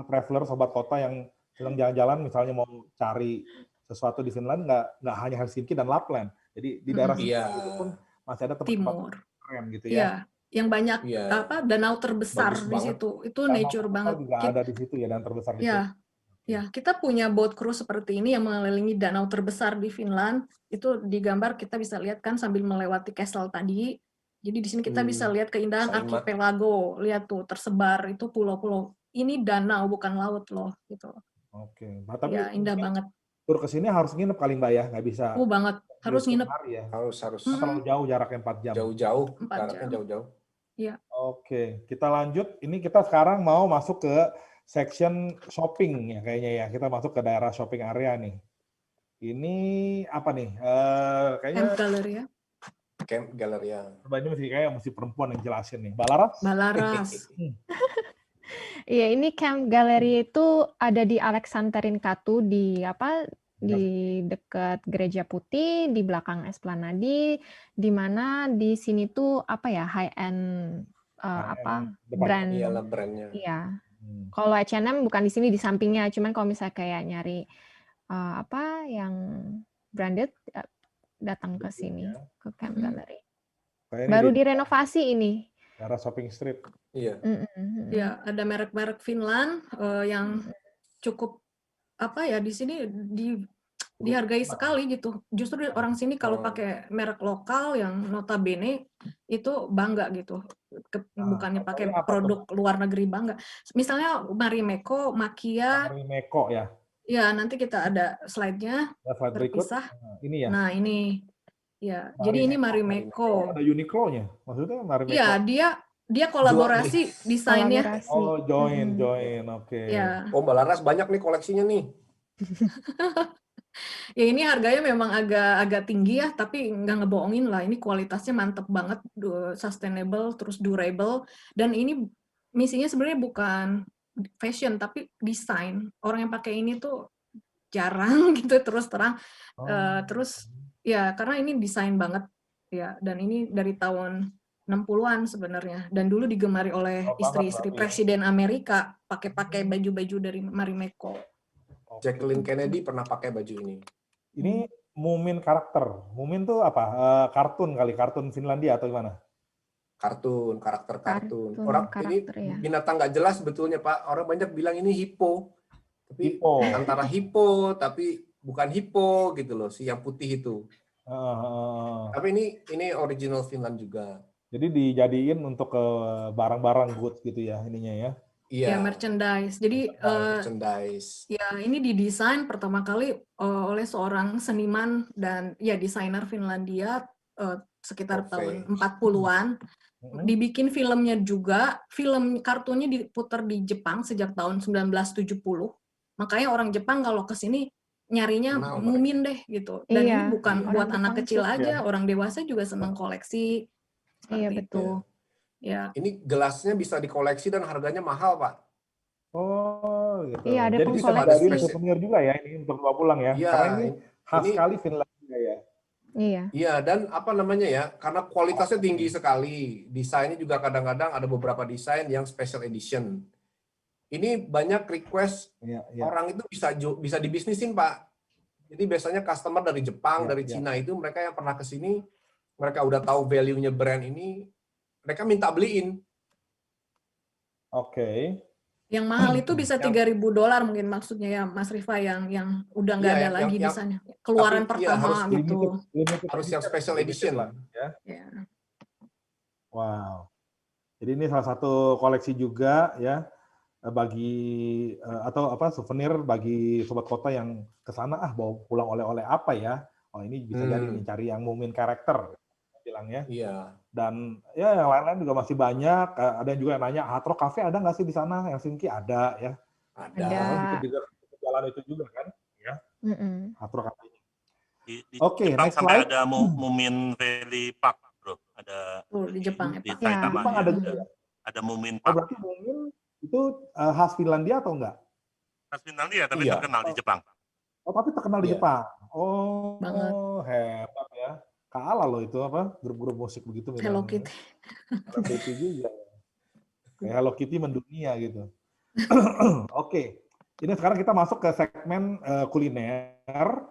traveler sobat kota yang sedang jalan-jalan, misalnya mau cari sesuatu di Finland, nggak hanya Helsinki dan Lapland. Jadi di daerah itu pun masih ada tempat-tempat keren gitu ya. Iya, yang banyak danau terbesar di situ. Itu nature banget. Juga ada di situ ya, dan terbesar di situ. Ya, kita punya boat cruise seperti ini yang mengelilingi danau terbesar di Finland. Itu digambar kita bisa lihat kan sambil melewati castle tadi. Jadi di sini kita bisa lihat keindahan Sama. archipelago. Lihat tuh tersebar itu pulau-pulau. Ini danau bukan laut loh gitu. Oke. Nah, tapi Ya, indah banget. tur ke sini harus nginep kali Mbak ya, nggak bisa Banget. Harus setiap nginep. hari ya. Harus Kan terlalu jauh jaraknya 4 jam. jauh-jauh, 4 jaraknya jam. jauh-jauh. Oke, kita lanjut. Ini kita sekarang mau masuk ke section shopping ya kayaknya ya. Kita masuk ke daerah shopping area nih. Ini apa nih? Kayaknya Camp Gallery ya. Camp Galleria. coba ini mesti perempuan yang jelasin nih. Balaras? Balaras. Iya, ini Camp Gallery itu ada di Alexanderin Katu di di dekat Gereja Putih, di belakang Esplanadi, di mana di sini tuh high end brand. Iyalah brandnya. Iya. Kalau H&M bukan di sini, di sampingnya. Cuman kalau misalnya kayak nyari yang branded, datang ke sini, ke Camp Gallery. Baru direnovasi ini. Daerah shopping street. Iya. Ya, ada merek-merek Finland yang cukup di sini dihargai sekali gitu. Justru orang sini kalau pakai merek lokal yang notabene itu bangga gitu. Bukannya pakai produk luar negeri bangga. Misalnya Marimekko, Makia. Marimekko ya. Ya, nanti kita ada slide-nya Slide berikut. terpisah. Ini ya. Nah, ini. Ya, jadi ini Marimekko. Ada Uniqlo-nya. Maksudnya Marimekko. Iya, dia kolaborasi desainnya. Oh, join. Oke. Ya. Oh, Balaras banyak nih koleksinya nih. Ya ini harganya memang agak tinggi ya, tapi nggak ngebohongin lah. Ini kualitasnya mantep banget, sustainable, terus durable. Dan ini misinya sebenarnya bukan fashion, tapi desain. Orang yang pakai ini tuh jarang gitu, terus terang. Terus ya karena ini desain banget ya. Dan ini dari tahun 60-an sebenarnya. Dan dulu digemari oleh istri-istri Presiden Amerika pakai baju-baju dari Marimekko. Jacqueline Kennedy pernah pakai baju ini. Ini Moomin karakter. Moomin tuh apa? Kartun Finlandia atau gimana? Karakter kartun. Ini ya. binatang nggak jelas sebetulnya Pak. Orang banyak bilang ini hippo. Tapi Hippo. antara hippo tapi bukan hippo gitu loh, si yang putih itu. Tapi ini original Finland juga. Jadi dijadiin untuk barang-barang goods gitu ya ininya ya. Iya. Ya, merchandise. Jadi merchandise. Ya, ini didesain pertama kali oleh seorang seniman dan ya desainer Finlandia sekitar tahun 40-an. Dibikin filmnya juga. Film kartunnya diputar di Jepang sejak tahun 1970. Makanya orang Jepang kalau ke sini nyarinya Moomin deh gitu. Dan ini bukan buat anak kecil aja, orang dewasa juga senang koleksi. Iya, betul. Ya. Ini gelasnya bisa dikoleksi dan harganya mahal, Pak. Oh, gitu. Iya, ada jadi bisa dijadiin pengkoleksi. souvenir juga ya ini untuk bawa pulang ya. Iya, Karena ini khas sekali Finlandia ya. Iya. Iya, dan karena kualitasnya tinggi sekali. Desainnya juga kadang-kadang ada beberapa desain yang special edition. Ini banyak request orang itu bisa dibisnisin, Pak. Jadi biasanya customer dari Jepang, dari Cina itu mereka yang pernah ke sini, mereka udah tahu value-nya brand ini, mereka minta beliin. Oke. Yang mahal itu bisa $3.000 mungkin maksudnya ya Mas Rifa yang udah nggak ada lagi misalnya. Keluaran pertama gitu. Harus yang special edition lah. Ya. Wow. Jadi ini salah satu koleksi juga ya bagi souvenir bagi sobat kota yang ke sana bawa pulang oleh-oleh apa ya? Oh, ini bisa jadi nih cari yang Moomin karakter bilangnya. Iya. Dan ya yang lain-lain juga masih banyak. Ada yang juga yang nanya, Hard Rock Cafe ada nggak sih di sana? Yang Helsinki ada ya. Ada. Di jalan itu juga kan? Ya. Hard Rock Cafe. Oke, Jepang sampai ada Moomin Valley Park, bro. Ada di Jepang ya, di Pak. Saitama Jepang ya. ada juga. Ada Moomin Oh, Park. berarti Moomin itu khas Finlandia atau enggak? Khas Finlandia, tapi terkenal di Jepang. Oh, tapi terkenal di Jepang. Oh, banget. Hebat ya. Kalah loh itu grup-grup musik begitu. Hello Kitty. Hello Kitty juga. Kayak Hello Kitty mendunia gitu. Oke. Ini sekarang kita masuk ke segmen kuliner.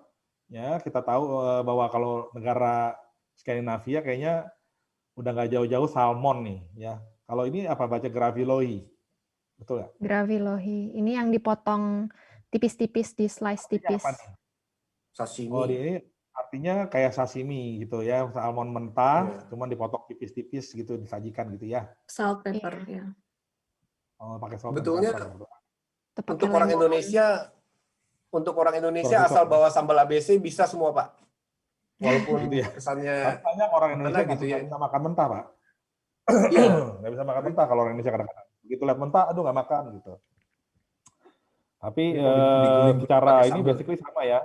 Ya, kita tahu bahwa kalau negara Skandinavia kayaknya udah nggak jauh-jauh salmon nih, ya. Kalau ini apa baca gravilohi, betul nggak? Gravilohi. Ini yang dipotong tipis-tipis, di slice Artinya tipis. apa nih? Sashimi. Oh, ini artinya kayak sashimi gitu ya, salmon mentah, Iya. cuman dipotong tipis-tipis gitu, disajikan gitu ya. Salt pepper ya. Oh, pakai salt and Sebetulnya pepper. Atau pakai untuk orang lemon. Indonesia asal Sorry, bawa sambal ABC bisa semua, Pak. Walaupun gitu ya. kesannya Tapi banyak orang Indonesia gimana gitu ya. nggak bisa makan mentah, Pak. Iya. Nggak bisa makan mentah kalau orang Indonesia kadang-kadang. Begitu lihat mentah, aduh nggak makan gitu. Tapi Ini kalau diguling secara pakai ini sambal. basically sama ya.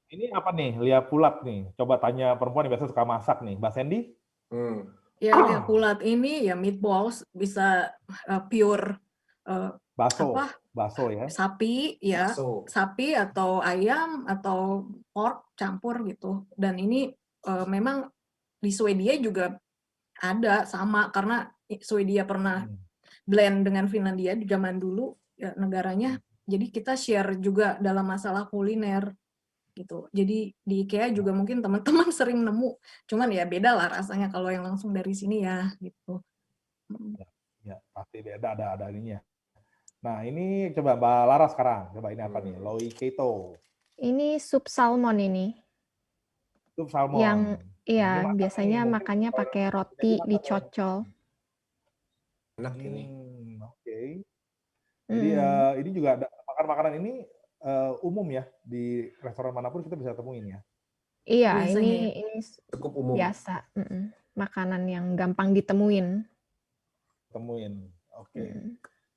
Ini apa nih? Lia Pulat nih. Coba tanya perempuan yang biasa suka masak nih. Mbak Sandy? Ya, lihat pulat ini ya meatballs bisa pure Baso ya. sapi ya, Bakso. sapi atau ayam atau pork campur gitu. Dan ini memang di Swedia juga ada sama karena Swedia pernah blend dengan Finlandia di zaman dulu ya, negaranya. Jadi kita share juga dalam masalah kuliner gitu. Jadi di IKEA juga mungkin teman-teman sering nemu. Cuman ya beda lah rasanya kalau yang langsung dari sini ya gitu. Ya, pasti beda, ada ininya. Nah, ini coba Mbak Lara sekarang. Coba ini apa nih? Loy Keto. Ini sup salmon ini. Sup salmon. Yang iya, Ini biasanya nih, makannya pakai roti dicocol. Enak ini. Oke. Jadi ini juga ada makanan ini umum ya di restoran manapun kita bisa temuin ya. Iya, Biasanya ini Cukup umum. biasa. Makanan yang gampang ditemuin. Oke.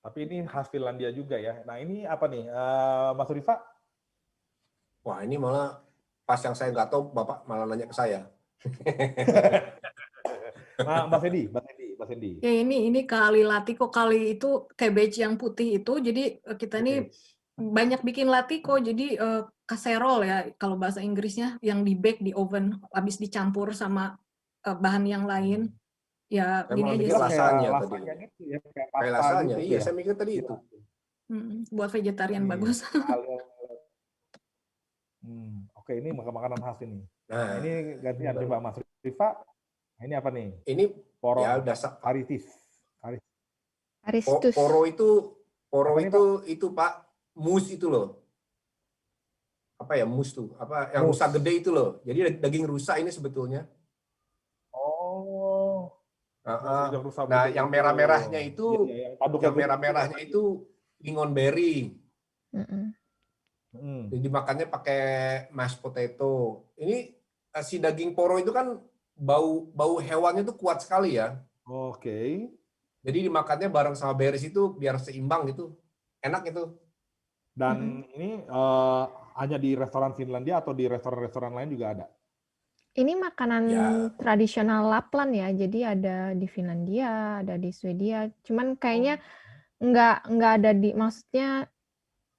Tapi ini khas Finlandia juga ya. Nah ini apa nih, Mas Rifa? Wah, ini malah pas yang saya nggak tahu, Bapak malah nanya ke saya. Nah, Mbak Sandy. Ya ini kali latiko, kali itu cabbage yang putih itu. Jadi kita ini banyak bikin latiko, jadi casserole ya kalau bahasa Inggrisnya, yang di bake di oven habis dicampur sama bahan yang lain. Ya Saya gini malah aja mikir sih. lasanya tadi. Gitu ya, kayak Kayak pasta lasanya. gitu Iya, ya. saya mikir tadi itu. Buat vegetarian bagus. Oke, ini makanan khas ini. Nah, ini gantian coba Mas Rifa. Ini apa nih? ini Poro ya udah Aristis. Poro itu Pak, mus itu loh. Apa ya mus tuh? Apa yang rusa gede itu loh. Jadi daging rusa ini sebetulnya. Oh. Nah, yang merah-merahnya itu, lingonberry. Jadi makannya pakai mashed potato. Ini si daging poro itu kan bau hewannya itu kuat sekali ya. Oke. Jadi dimakannya bareng sama berries itu biar seimbang gitu. Enak itu. Dan ini hanya di restoran Finlandia atau di restoran-restoran lain juga ada? Ini makanan tradisional Lapland ya, jadi ada di Finlandia, ada di Swedia. Cuman kayaknya nggak ada maksudnya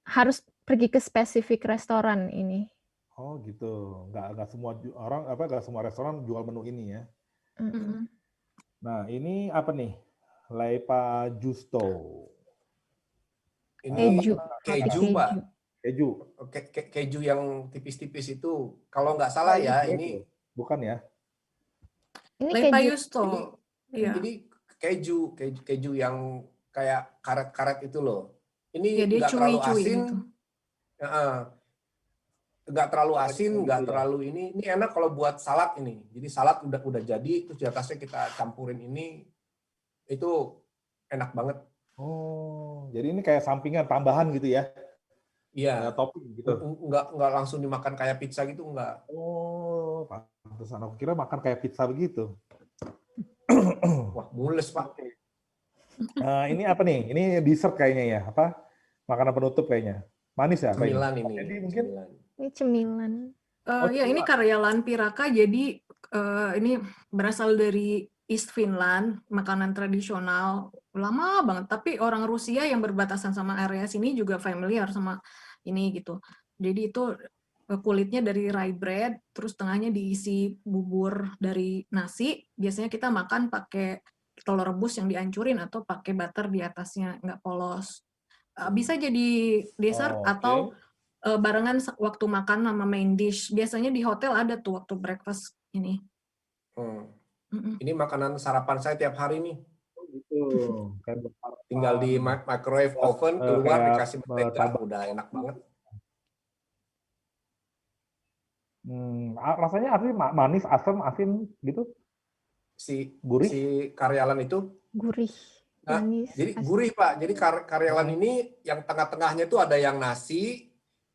harus pergi ke spesifik restoran ini. Oh gitu, nggak semua orang nggak semua restoran jual menu ini ya. Nah ini apa nih? Leipa Juusto. Ini keju, Pak. Keju. Keju yang tipis-tipis itu. Kalau nggak salah ya ini. Bukan ya? Ini Leipa keju. Juusto. Ini keju yang kayak karet-karet itu loh. Ini nggak terlalu asin. Nggak terlalu asin, nggak terlalu ini. Ini enak kalau buat salad ini. Jadi salad udah jadi, terus di atasnya kita campurin ini. Itu enak banget. Oh, jadi ini kayak sampingan tambahan gitu ya? Iya. Topping gitu. Nggak langsung dimakan kayak pizza gitu, nggak. Oh, pantesan aku kira makan kayak pizza begitu. Wah, mules Pak. Ini apa nih? Ini dessert kayaknya ya? Apa? Makanan penutup kayaknya. Manis ya? Cemilan ini. Jadi mungkin. Ini cemilan. Ya ini karya Lanpiraka, jadi ini berasal dari East Finland, makanan tradisional lama banget. Tapi orang Rusia yang berbatasan sama area sini juga familiar sama ini gitu. Jadi itu kulitnya dari rye bread, terus tengahnya diisi bubur dari nasi. Biasanya kita makan pakai telur rebus yang dihancurin atau pakai butter di atasnya, nggak polos. Bisa jadi dessert atau barengan waktu makan sama main dish. Biasanya di hotel ada tuh waktu breakfast ini. Ini makanan sarapan saya tiap hari nih. Gitu. Tinggal di microwave oven, keluar dikasih mentega, udah enak banget. Rasanya asli manis, asam, asin gitu, Si gurih. karyalan itu. Gurih, Nah, manis, jadi asin. gurih Pak. Jadi karyalan ini yang tengah-tengahnya itu ada yang nasi,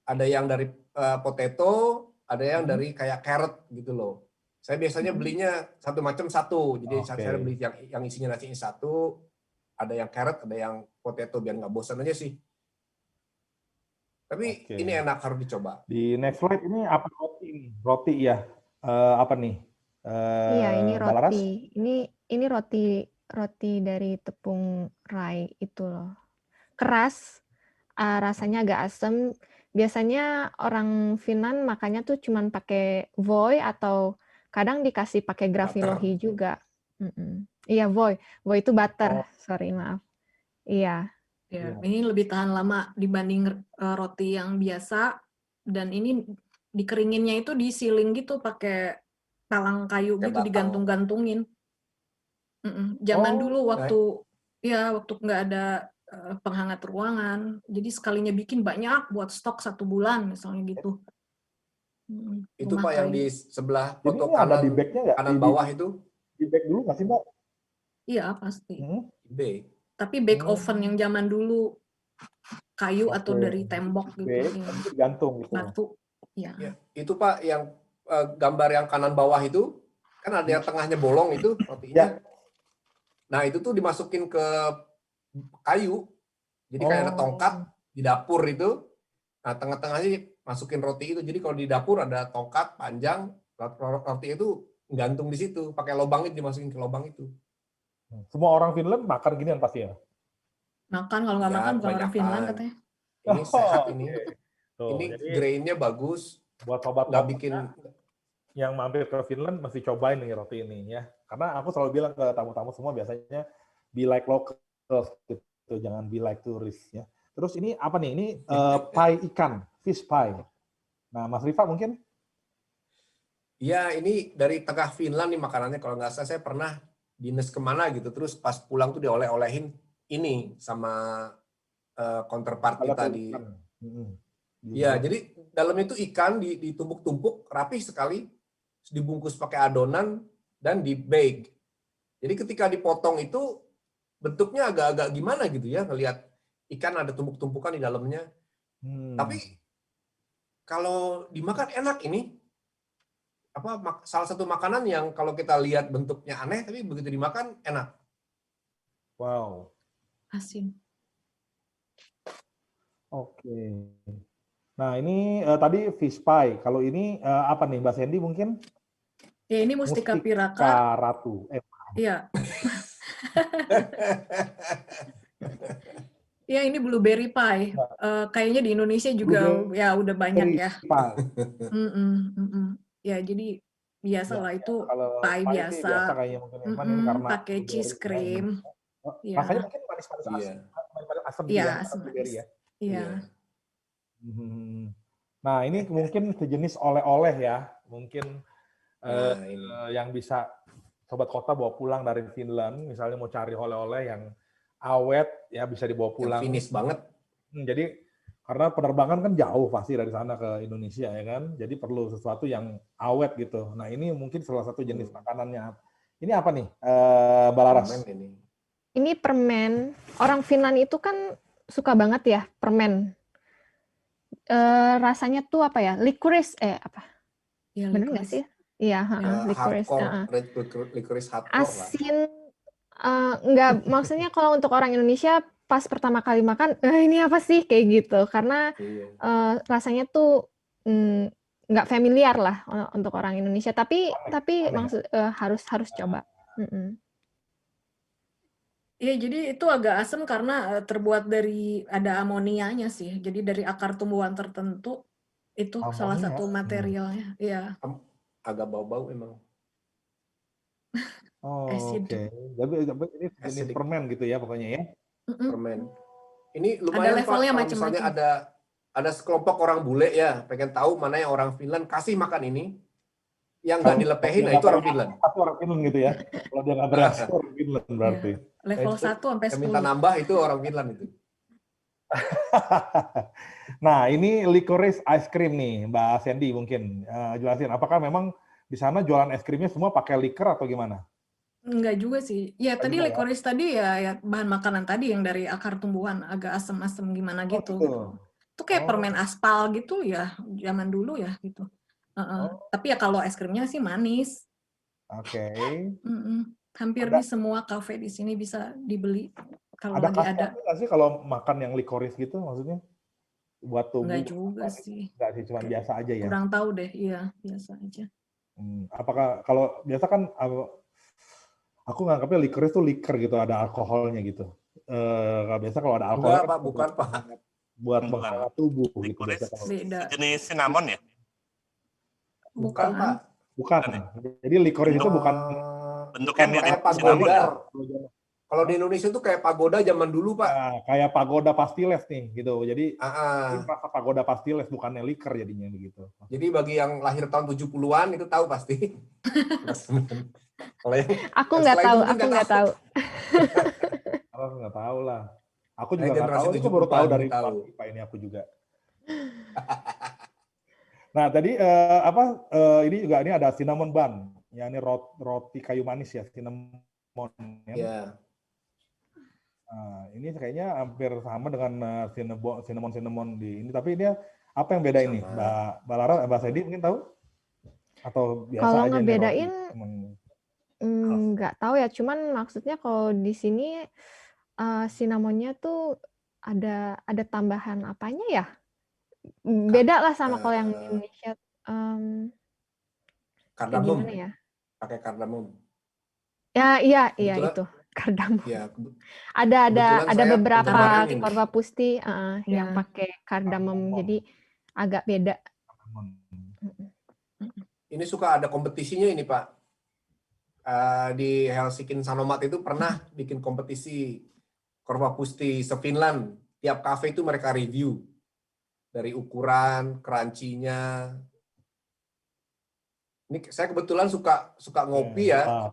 ada yang dari potato, ada yang dari kayak carrot gitu loh. Saya biasanya belinya satu macam satu. Jadi saya beli yang isinya nasinya satu, ada yang carrot, ada yang potato biar nggak bosan aja sih. Tapi ini enak, harus dicoba. Di next slide ini apa roti ini? Roti ya. Apa nih? Iya, ini Balaras? roti. Ini roti dari tepung rye itu loh. Keras, rasanya agak asam. Biasanya orang Finland makannya tuh cuman pakai voi atau kadang dikasih pakai grafilohi juga. Iya, voi. Voi itu butter. Sorry, maaf. Iya. Ya, ini lebih tahan lama dibanding roti yang biasa, dan ini dikeringinnya itu disiling gitu pakai talang kayu gitu, digantung-gantungin. Zaman dulu waktu nggak ada penghangat ruangan, jadi sekalinya bikin banyak buat stok 1 bulan misalnya gitu. Itu Pak yang di sebelah foto ada di bag-nya nggak? kanan bawah itu? Di bag dulu nggak sih Mbak? Iya pasti. Bag. Tapi bake oven yang zaman dulu kayu atau dari tembok gitu. Digantung gitu. Batu. Ya. Itu Pak yang gambar yang kanan bawah itu kan ada yang tengahnya bolong itu rotinya. Nah itu tuh dimasukin ke kayu. Jadi kayak ada tongkat di dapur itu. Nah tengah-tengahnya masukin roti itu. Jadi kalau di dapur ada tongkat panjang, roti itu gantung di situ. Pakai lubang itu dimasukin ke lubang itu. Semua orang Finland makan ginian pasti ya? Makan, kalau nggak makan bukan orang Finland katanya. Ini sehat ini. Tuh, ini jadi grainnya bagus. Buat sobat nggak bikin yang mampir ke Finland mesti cobain nih roti ini ya. Karena aku selalu bilang ke tamu-tamu semua biasanya be like locals gitu, jangan be like tourist ya. Terus ini apa nih? Ini pie ikan, fish pie. Nah, Mas Rifa mungkin? Iya, ini dari tengah Finland nih makanannya. Kalau nggak salah saya pernah dinas kemana gitu, terus pas pulang tuh dioleh-olehin ini sama counterpart kita di. Iya, jadi dalamnya itu ikan ditumpuk-tumpuk rapi sekali, dibungkus pakai adonan dan di bake. Jadi ketika dipotong itu bentuknya agak-agak gimana gitu ya, ngelihat ikan ada tumpuk-tumpukan di dalamnya. Tapi kalau dimakan enak ini. Salah satu makanan yang kalau kita lihat bentuknya aneh, tapi begitu dimakan enak. Wow. Asin. Oke. Nah ini tadi fish pie. Kalau ini apa nih Mbak Sandy mungkin? Ya ini Mustika Piraka. Ratu. Iya. Ya ini blueberry pie. Kayaknya di Indonesia juga ya udah banyak ya. Ya jadi biasalah itu pie biasa. Pakai cheese cream. Rasanya mungkin manis-manis asam ya. Iya. Nah ini mungkin sejenis oleh-oleh ya, mungkin yang bisa sobat kota bawa pulang dari Finland, misalnya mau cari oleh-oleh yang awet ya bisa dibawa pulang. Yang finish banget. Jadi karena penerbangan kan jauh pasti dari sana ke Indonesia ya kan, jadi perlu sesuatu yang awet gitu. Nah ini mungkin salah satu jenis makanannya. Ini apa nih, Balaras? Ini permen. Orang Finland itu kan suka banget ya permen. Rasanya tuh apa ya? Licorice apa? Ya, bener nggak sih? Iya, licorice. Licorice hardcore. Asin. Nggak, maksudnya kalau untuk orang Indonesia pas pertama kali makan, ini apa sih kayak gitu, karena rasanya tuh nggak familiar lah untuk orang Indonesia, tapi maksud harus coba. Iya, jadi itu agak asam karena terbuat dari ada amonianya sih. Jadi dari akar tumbuhan tertentu itu salah satu materialnya. Iya. Agak bau-bau emang. Oke. Jadi ini jenis permen gitu ya pokoknya ya. Permen. Ini lumayan Pak, kalau misalnya ada sekelompok orang bule ya, pengen tahu mana yang orang Finland kasih makan ini, yang nggak dilepehin, nah itu orang Finland. Satu orang Finland gitu ya. Kalau dia nggak berhasil orang Finland berarti. Level 1 sampai 10. Yang minta nambah itu orang Finland itu. Nah, ini licorice ice cream nih, Mbak Sandy mungkin jelasin. Apakah memang di sana jualan es krimnya semua pakai liker atau gimana? Enggak juga sih. Ya Enggak tadi juga ya? licorice tadi ya bahan makanan tadi yang dari akar tumbuhan agak asem-asem gimana Oh gitu gitu. gitu. Itu kayak Oh, permen aspal gitu ya zaman dulu ya gitu. oh, Tapi ya kalau es krimnya sih manis. oke. Hampir Ada di semua kafe di sini bisa dibeli kalau ada lagi ada. khasnya nggak sih kalau makan yang licorice gitu maksudnya? Buat tubuh Enggak juga apa gitu? sih. Nggak sih, cuma Kayak biasa aja ya. kurang tahu deh. Iya, biasa aja. Apakah kalau biasa kan aku nganggapnya licorice itu liker gitu, ada alkoholnya gitu. Biasa kalau ada alkoholnya Enggak, kan Pak, bukan, Pak. buat Bukan. menghangat tubuh gitu biasa Licorice kalau. Beda. sejenis cinnamon ya? Bukan, Pak. Bukan. Bukan ya? Jadi licorice itu bukan Bentuknya bukan mirip kayak cinnamon ya? pagoda. Kalau di Indonesia tuh kayak pagoda zaman dulu, Pak. ya, kayak pagoda pastiles nih gitu. Jadi ini Ah, rasa pagoda pastiles bukannya liker jadinya begitu. jadi bagi yang lahir tahun 70-an itu tahu pasti. Kalau yang Aku yang nggak setelah itu tahu, mungkin aku nggak tahu. Aku nggak tahu lah. Aku Nah, juga nggak tahu. generasi Itu baru tahu 70-an dari tahu. Pak ini aku juga. Nah tadi ini juga ini ada cinnamon bun, ya ini roti kayu manis ya cinnamon. Ya. Nah, ini kayaknya hampir sama dengan cinnamon di ini, tapi ini apa yang beda ini, Sama. Mbak Lara, Mbak Sandy mungkin tahu? Atau biasa Kalau aja nih roti? ngebedain Emang nggak tahu ya, cuman maksudnya kalau di sini cinnamonnya tuh ada tambahan apanya ya? Beda lah sama kalau yang di Indonesia. Kayak Kardamom. gimana ya? Pakai kardamom. Ya, iya Kebetulan- itu kardamom. Ya, Ada kebetulan saya beberapa penggemar ini. korva pusti yang Ya. pakai kardamom, Kardamom. jadi agak beda. Ini suka ada kompetisinya ini, Pak. Di Helsinki Sanomat itu pernah bikin kompetisi korva pusti se-Finland. Tiap kafe itu mereka review. Dari ukuran, crunchy-nya. Ini saya kebetulan suka ngopi ya. Wah.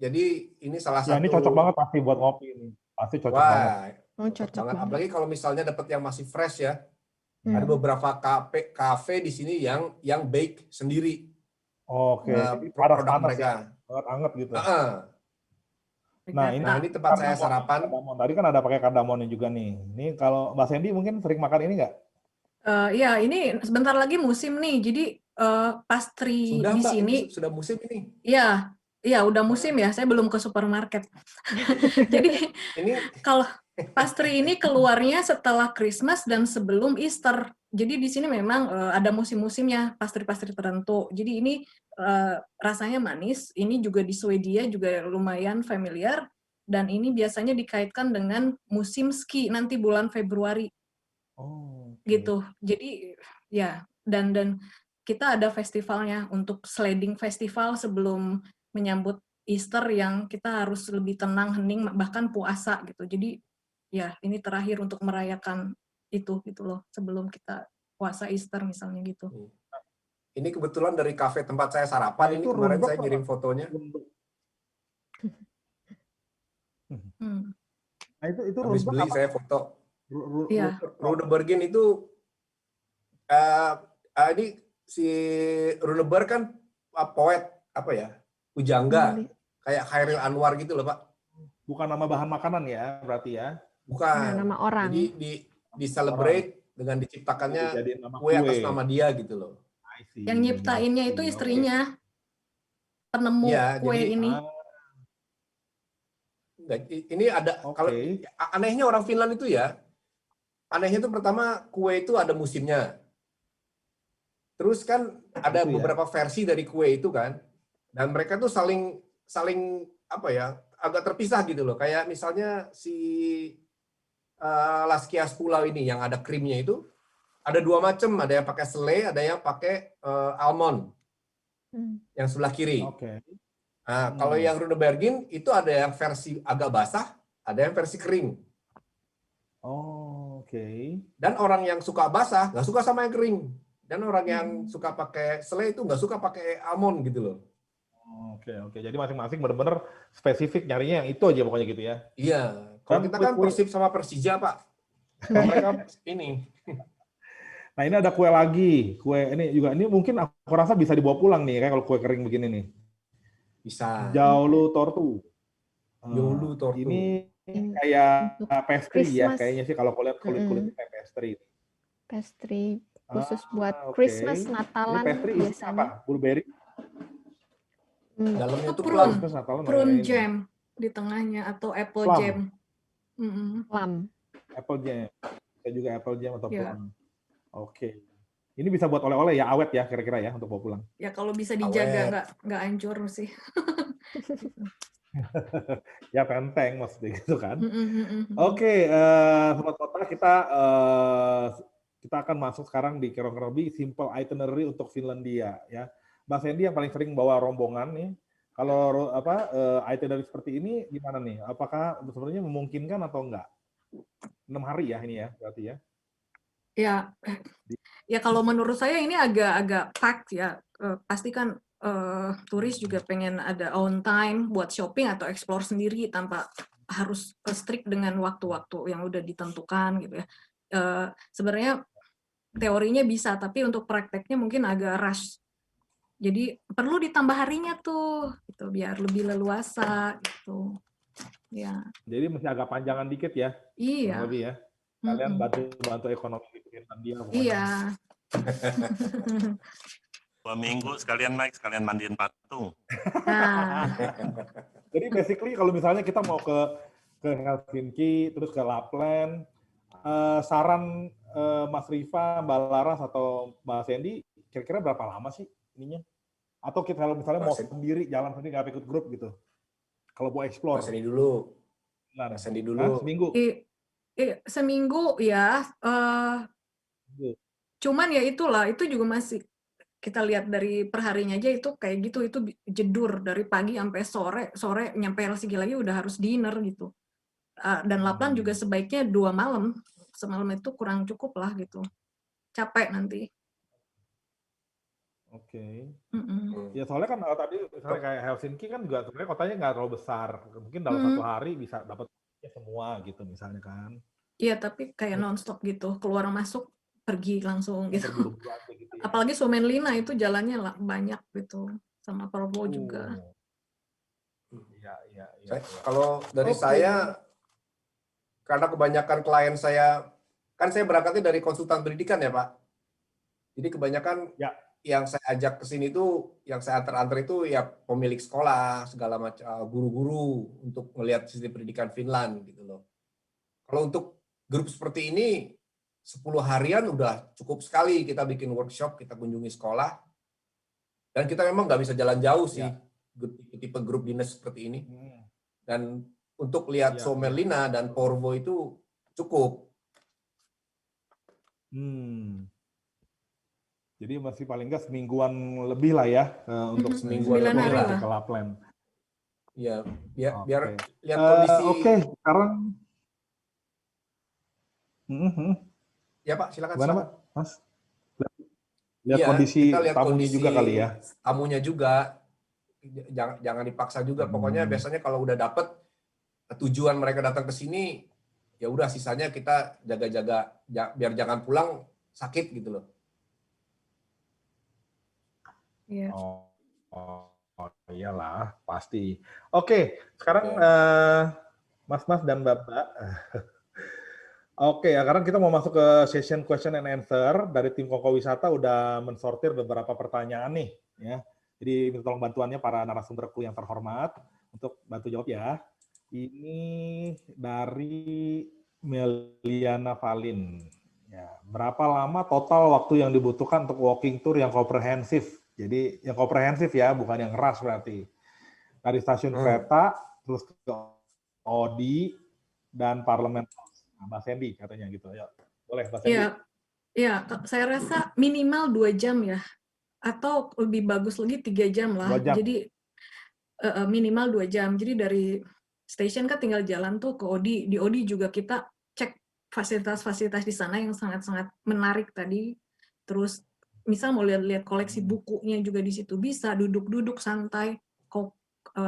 Jadi ini salah Ya satu. ini cocok banget pasti buat ngopi ini. Pasti cocok banget. Wah, Cocok banget. banget. Apalagi kalau misalnya dapat yang masih fresh ya. Ada beberapa kafe di sini yang bake sendiri. Oke. Produk Panas mereka. ya. Banget anget gitu. Nah, ini tempat saya sarapan. Kardamon. Tadi kan ada pakai kardamonnya juga nih. Ini kalau Mbak Sandy mungkin sering makan ini nggak? ya ini sebentar lagi musim nih. Jadi pastry Sudah, di Mbak, sini. ini sudah musim ini. Iya, udah musim ya. Saya belum ke supermarket. Jadi Ini kalau pastry ini keluarnya setelah Christmas dan sebelum Easter. Jadi di sini memang ada musim-musimnya pastry-pastry tertentu. Jadi ini rasanya manis. Ini juga di Swedia juga lumayan familiar. Dan ini biasanya dikaitkan dengan musim ski nanti bulan Februari. Gitu. Jadi ya dan kita ada festivalnya untuk sledding festival sebelum menyambut Easter yang kita harus lebih tenang, hening, bahkan puasa gitu. Jadi ya ini terakhir untuk merayakan itu gitu loh sebelum kita puasa Easter misalnya gitu. Ini kebetulan dari kafe tempat saya sarapan. Ini kemarin saya ngirim fotonya. Nah itu habis beli saya foto. Iya. Runebergin itu ini si Runeberg kan poet apa ya? Pujangga. Kayak Khairil Anwar gitu loh, Pak. Bukan nama bahan makanan ya, berarti ya? Ya, Bukan. nama orang. Jadi di celebrate dengan diciptakannya kue atas nama dia gitu loh. Yang nyiptainnya itu istrinya. Penemu kue ini. Ini ada kalau anehnya orang Finland itu ya. Anehnya itu pertama kue itu ada musimnya. Terus kan ada beberapa versi dari kue itu kan. Dan mereka tuh saling apa ya, agak terpisah gitu loh. Kayak misalnya si Laskias Pulau ini yang ada krimnya itu ada dua macam, ada yang pakai selai, ada yang pakai almond. Yang sebelah kiri. Nah, kalau yang Runebergin itu ada yang versi agak basah, ada yang versi kering. Dan orang yang suka basah nggak suka sama yang kering. Dan orang yang suka pakai selai itu nggak suka pakai almond gitu loh. Oke. Jadi masing-masing benar-benar spesifik nyarinya yang itu aja pokoknya gitu ya? Iya. Kalau kita kan Persib sama Persija, Pak. Mereka ini. Nah ini ada kue lagi, kue ini juga ini mungkin aku rasa bisa dibawa pulang nih, kayak kalau kue kering begini nih. Bisa. Jaulu tortu. Jaulu tortu. Ini Untuk kayak pastry ya, Christmas. kayaknya sih kalau lihat kulit-kulitnya Mm-mm. kayak pastry. Pastry khusus buat Oke. Christmas, Ini Natalan pastry isinya biasanya. apa? Blueberry? Dalamnya Itu tuh plum. Christmas, Natalan prune ada ini. jam di tengahnya atau apple Plum. jam. Mm-mm. Plum. Apple jam. Saya juga apple jam atau Ya. plum. Oke. Ini bisa buat oleh-oleh ya, awet ya kira-kira ya untuk bawa pulang. Ya kalau bisa dijaga Awet. nggak hancur sih. Ya penteng maksudnya gitu kan. Mm-mm. Oke, sobat kota kita akan masuk sekarang di kurang lebih simple itinerary untuk Finlandia ya. Mbak Sandy yang paling sering bawa rombongan nih. Kalau itinerary seperti ini gimana nih? Apakah sebenarnya memungkinkan atau enggak? 6 hari ya ini ya berarti ya. Ya kalau menurut saya ini agak packed ya. Pasti kan turis juga pengen ada own time buat shopping atau explore sendiri tanpa harus strict dengan waktu-waktu yang udah ditentukan gitu ya. Sebenarnya teorinya bisa, tapi untuk prakteknya mungkin agak rush. Jadi perlu ditambah harinya tuh, gitu, biar lebih leluasa gitu. Ya. Jadi masih agak panjangan dikit ya. Iya. Kurang lebih ya. Kalian bantu ekonomi di Finlandia pokoknya. Iya. 2 minggu sekalian naik, sekalian mandiin patung. Nah. Jadi basically kalau misalnya kita mau ke Helsinki, terus ke Lapland, saran Mas Riva, Mbak Laras atau Mbak Sandy, kira-kira berapa lama sih ininya? Atau kita kalau misalnya mau sendiri, jalan sendiri, nggak ikut grup gitu? Kalau mau explore. Mas Sandy dulu. Nah, Mas Sandy dulu. Seminggu? Seminggu ya. Cuman ya itulah, itu juga masih kita lihat dari perharinya aja itu kayak gitu, itu jedur dari pagi sampai sore nyampe Helsinki lagi udah harus dinner gitu. Dan Lapland juga sebaiknya 2 malam, semalam itu kurang cukup lah gitu, capek nanti. Oke. Mm-mm. Ya soalnya kan tadi misalnya kayak Helsinki kan juga sebenarnya kotanya nggak terlalu besar, mungkin dalam 1 hari bisa dapat semua gitu misalnya kan. Iya, tapi kayak nonstop gitu, keluar masuk pergi langsung gitu. Terburu-buru aja gitu ya. Apalagi Suomenlinna itu jalannya banyak gitu, sama Porvoo juga. Iya. Kalau dari saya, karena kebanyakan klien saya, kan saya berangkatnya dari konsultan pendidikan ya Pak. Jadi kebanyakan yang saya ajak ke sini tuh, yang saya antar-antar itu ya pemilik sekolah, segala macam, guru-guru untuk melihat sistem pendidikan Finland gitu loh. Kalau untuk grup seperti ini, 10 harian udah cukup sekali kita bikin workshop, kita kunjungi sekolah, dan kita memang nggak bisa jalan jauh sih, tipe grup dinas seperti ini. Dan untuk lihat Suomenlinna dan Porvoo itu cukup. Jadi masih paling nggak semingguan lebih lah ya untuk semingguan lebih lah ke Lapland. Ya, biar lihat kondisi. Oke, sekarang. Ya Pak, silakan. Gimana Pak, Mas? Lihat kondisi tamunya juga kali ya. Tamunya juga, jangan dipaksa juga. Pokoknya biasanya kalau udah dapet tujuan mereka datang ke sini, ya udah sisanya kita jaga-jaga biar jangan pulang sakit gitu loh. Iya. Oh iyalah, pasti. Oke, sekarang Mas-mas dan Bapak. Oke, sekarang kita mau masuk ke session question and answer. Dari tim Koko Wisata udah mensortir beberapa pertanyaan nih, ya. Jadi minta tolong bantuannya para narasumberku yang terhormat untuk bantu jawab ya. Ini dari Meliana Valin. Ya, berapa lama total waktu yang dibutuhkan untuk walking tour yang komprehensif? Jadi yang komprehensif ya, bukan yang rush berarti. Dari stasiun kereta, terus ke Odi, dan Parlemen. Mbak Sandy katanya gitu. Ya, boleh Mbak Sandy. Iya, saya rasa minimal 2 jam ya. Atau lebih bagus lagi 3 jam lah. 2 jam. Jadi minimal 2 jam. Jadi dari stasiun kan tinggal jalan tuh ke Odi. Di Odi juga kita cek fasilitas-fasilitas di sana yang sangat-sangat menarik tadi. Terus misal mau lihat-lihat koleksi bukunya juga di situ bisa, duduk-duduk santai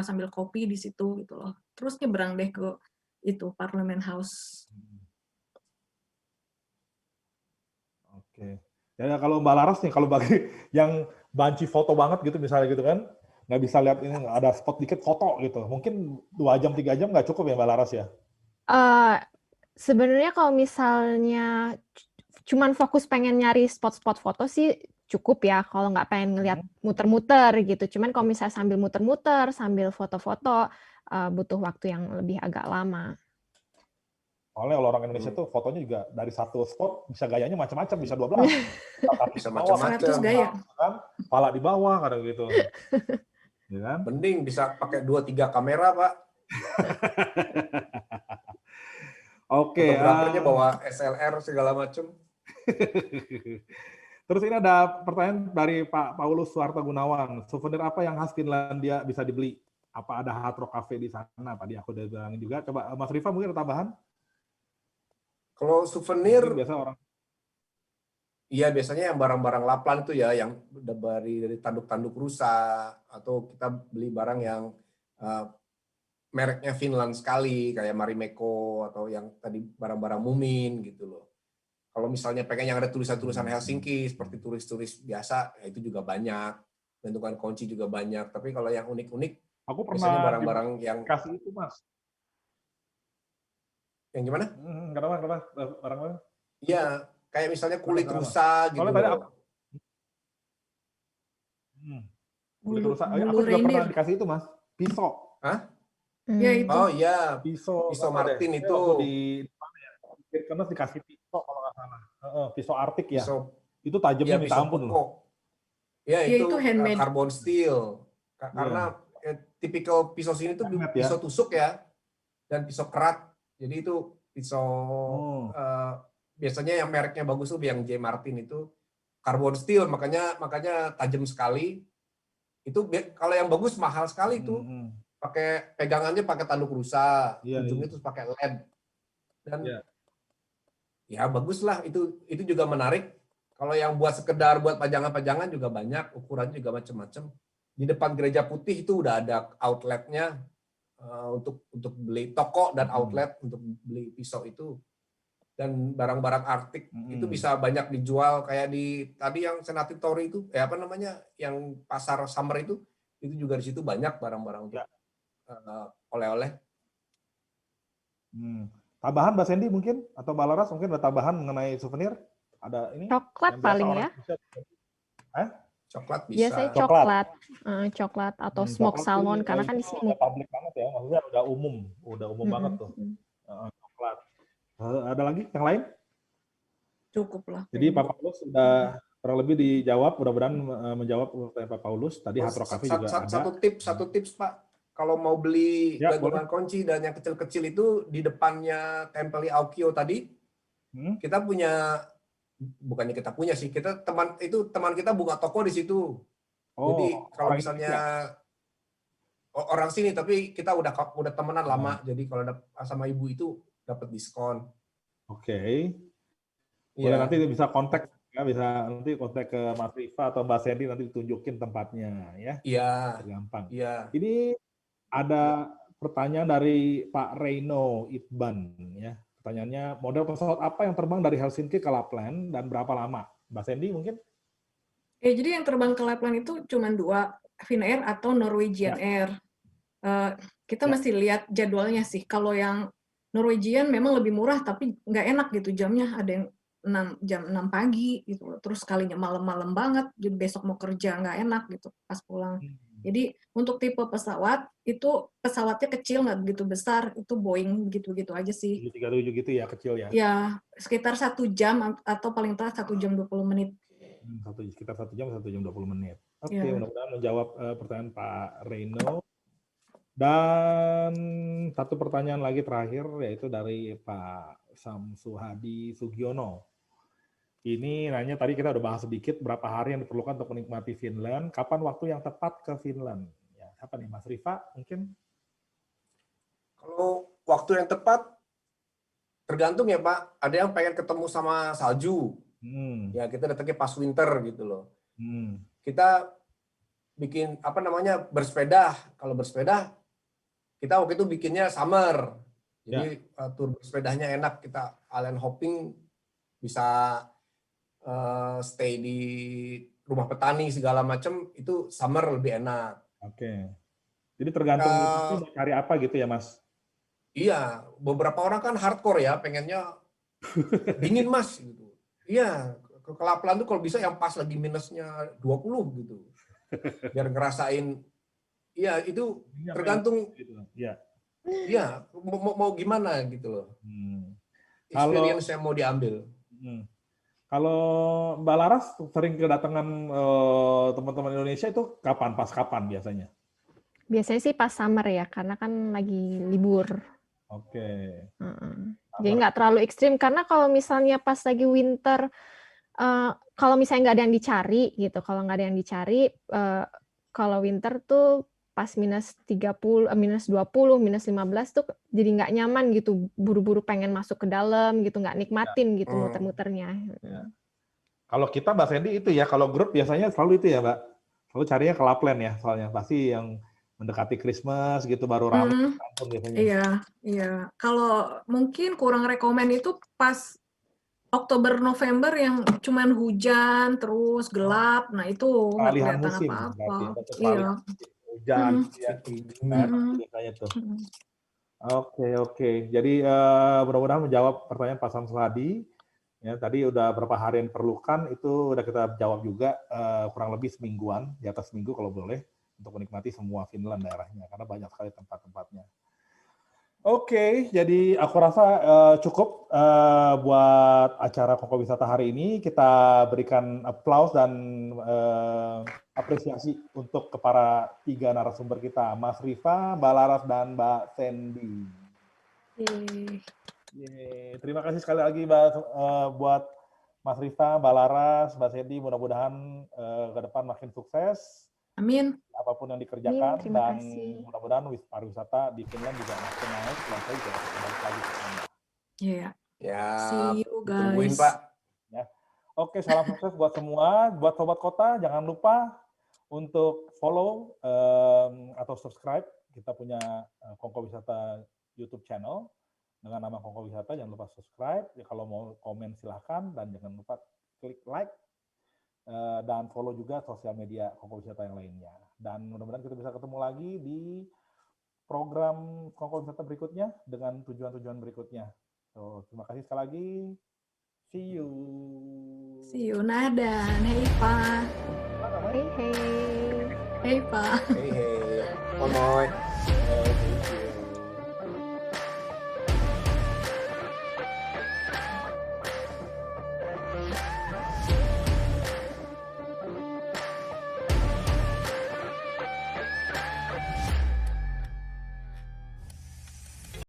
sambil kopi di situ gitu loh. Terus nyebrang deh ke itu Parliament House. Oke. Ya kalau Mbak Laras nih, kalau bagi yang banci foto banget gitu misalnya gitu kan, nggak bisa lihat ini ada spot dikit foto gitu. Mungkin 2 jam 3 jam nggak cukup ya Mbak Laras ya? Eh, Sebenarnya kalau misalnya cuman fokus pengen nyari spot-spot foto sih cukup ya, kalau nggak pengen ngeliat muter-muter gitu. Cuman kalau misalnya sambil muter-muter, sambil foto-foto, butuh waktu yang lebih agak lama. Soalnya kalau orang Indonesia tuh fotonya juga dari satu spot bisa gayanya macam-macam, bisa 12. Kaki Bisa di bawah, macam-macam. 100 gaya. kan? Kepala di bawah kadang gitu. Ya kan? Mending bisa pakai 2-3 kamera, Pak. Oke. Fotografernya bawa SLR segala macam. Terus ini ada pertanyaan dari Pak Paulus Suharto Gunawan. Souvenir apa yang khas Finlandia bisa dibeli? Apa ada Hard Rock Cafe di sana? Tadi aku udah bilangin juga. Coba Mas Rifa mungkin ada tambahan? Kalau souvenir, Mungkin biasa orang. iya biasanya yang barang-barang Lapland itu ya, yang dari tanduk-tanduk rusa, atau kita beli barang yang mereknya Finland sekali, kayak Marimekko, atau yang tadi barang-barang Mumin gitu loh. Kalau misalnya pengen yang ada tulisan-tulisan Helsinki, seperti turis-turis biasa, ya itu juga banyak. Bentukan kunci juga banyak. Tapi kalau yang unik-unik, Aku biasanya pernah barang-barang yang kasih itu Mas. gimana? Kenapa? Barang apa? Iya, kayak misalnya kulit Kenapa? rusa gitu Soalnya tadi loh. aku, kulit Bulu, rusa. bulu Aku juga pernah reindeer. dikasih itu Mas. Pisau. Hah? Ya itu. Oh iya, Pisau pisau apa deh? Martin Saya itu. waktu di mana ya? Karena dikasih pisau kalau nggak salah. Pisau Arctic ya. Pisau, Itu tajamnya ya minta pisau ampun loh. pokok. Ya Ya itu itu handmade. carbon steel. Karena tipikal pisau sini tuh Handmade ya? pisau tusuk ya, dan pisau kerat. Jadi itu pisau biasanya yang mereknya bagus tuh yang J Martin itu carbon steel, makanya tajam sekali. Itu kalau yang bagus mahal sekali tuh. Pakai pegangannya pakai tanduk rusa, ujungnya terus pakai LED. Dan ya bagus lah, itu juga menarik. Kalau yang buat sekedar buat pajangan-pajangan juga banyak, ukurannya juga macam-macam. Di depan Gereja Putih itu udah ada outletnya untuk beli, toko dan outlet untuk beli pisau itu. Dan barang-barang Arctic itu bisa banyak dijual, kayak di tadi yang Senati Tori itu, apa namanya, yang pasar summer itu juga di situ banyak barang-barang untuk oleh-oleh. Tambahan Mbak Sandy mungkin, atau Mbak Laras mungkin ada tambahan mengenai souvenir? Ada ini? Coklat paling ya. Coklat bisa. Biasanya coklat atau smoked salmon, karena kan di sini publik banget ya, maksudnya udah umum banget tuh. Coklat. Ada lagi yang lain? Cukup lah. Jadi Pak Paulus sudah kurang lebih dijawab, mudah-mudahan menjawab pertanyaan Pak Paulus. Tadi Hard Rock Cafe juga ada. Satu tips Pak, kalau mau beli gantungan kunci dan yang kecil-kecil itu di depannya Tempeli Aukio tadi, kita punya, bukannya kita punya sih, teman kita buka toko di situ. Jadi kalau misalnya orang sini, tapi kita udah temenan lama, jadi kalau sama ibu itu dapat diskon. Oke. Boleh nanti bisa kontak ya, bisa nanti kontak ke Mas Rifa atau Mbak Sandy, nanti ditunjukin tempatnya ya. Iya. Gampang. Iya. Ini ada pertanyaan dari Pak Reino Itban ya. Pertanyaannya, model pesawat apa yang terbang dari Helsinki ke Lapland dan berapa lama? Mbak Sandy mungkin? Jadi yang terbang ke Lapland itu cuma 2, Finnair atau Norwegian Air. Kita mesti lihat jadwalnya sih. Kalau yang Norwegian memang lebih murah, tapi nggak enak gitu jamnya. Ada yang jam 6 pagi gitu. Terus kalinya malam-malam banget, jadi besok mau kerja nggak enak gitu pas pulang. Jadi untuk tipe pesawat itu pesawatnya kecil, nggak begitu besar, itu Boeing gitu-gitu aja sih. 737 gitu ya, kecil ya? Ya sekitar 1 jam atau paling telat 1 jam 20 menit. Sekitar 1 jam 20 menit. Oke, mudah-mudahan menjawab pertanyaan Pak Reino. Dan satu pertanyaan lagi terakhir, yaitu dari Pak Samsuhadi Sugiono. Ini nanya, tadi kita udah bahas sedikit berapa hari yang diperlukan untuk menikmati Finland. Kapan waktu yang tepat ke Finland? Ya, siapa nih, Mas Rifa mungkin? Kalau waktu yang tepat tergantung ya Pak. Ada yang pengen ketemu sama salju. Ya kita datangnya pas winter gitu loh. Kita bikin bersepeda. Kalau bersepeda kita waktu itu bikinnya summer. Jadi tur bersepedanya enak, kita island hopping, bisa stay di rumah petani segala macam, itu summer lebih enak. Oke. Jadi tergantung Eh, mau cari apa gitu ya, Mas? Iya, beberapa orang kan hardcore ya, pengennya dingin Mas gitu. Iya, ke Lapland tuh kalau bisa yang pas lagi minusnya 20 gitu. Biar ngerasain, iya itu Ini apa yang tergantung, gitu. Iya. iya mau gimana gitu loh. Hmm. Experience yang mau diambil. Hmm. Kalau Mbak Laras sering kedatangan teman-teman Indonesia itu kapan? Pas kapan biasanya? Biasanya sih pas summer ya, karena kan lagi libur. Oke. Heeh. Jadi Summer. nggak terlalu ekstrim, karena kalau misalnya pas lagi winter, kalau misalnya nggak ada yang dicari gitu, kalau nggak ada yang dicari, kalau winter tuh pas minus 30, minus 20, minus 15 tuh jadi nggak nyaman gitu, buru-buru pengen masuk ke dalam gitu, nggak nikmatin gitu muter-muternya. Ya. Kalau kita Mbak Sandy itu ya, kalau grup biasanya selalu itu ya Mbak, selalu carinya ke Lapland ya, soalnya pasti yang mendekati Christmas gitu baru ramai kampung biasanya. Iya. Kalau mungkin kurang rekomen itu pas Oktober November yang cuman hujan terus gelap, nah itu nggak Peralihan kelihatan musim apa-apa. berarti ya, Iya. peralihan hujan Mm. gitu ya. Hmm. Biasanya tuh. Oke. Jadi mudah-mudahan menjawab pertanyaan Pak Samsul Hadi. Ya, tadi udah berapa hari yang diperlukan, itu udah kita jawab juga kurang lebih semingguan, di atas seminggu kalau boleh, untuk menikmati semua Finland daerahnya, karena banyak sekali tempat-tempatnya. Oke, jadi aku rasa cukup buat acara Kongko Wisata hari ini. Kita berikan aplaus dan apresiasi untuk ke para 3 narasumber kita, Mas Rifa, Mbak Laras, dan Mbak Sandy. Terima kasih sekali lagi buat Mas Rifa, Mbak Laras, Mbak Sandy. Mudah-mudahan ke depan makin sukses. Amin. Apapun yang dikerjakan, Terima dan kasih. mudah-mudahan pariwisata di Finland juga makin naik, dan saya juga kembali lagi ke sana. Iya. Ya, See you tungguin guys. Pak. Ya. Oke, salam sukses buat semua. Buat Sobat Kota, jangan lupa untuk follow atau subscribe. Kita punya Kongko Wisata YouTube channel dengan nama Kongko Wisata. Jangan lupa subscribe. Ya, kalau mau komen silahkan, dan jangan lupa klik like dan follow juga sosial media Kongko Wisata yang lainnya. Dan mudah-mudahan kita bisa ketemu lagi di program Kongko Wisata berikutnya dengan tujuan-tujuan berikutnya. So, terima kasih sekali lagi. See you. See you, Nadan. Hey, Pa. Hey. Hey, Pa. Hey, Omoy.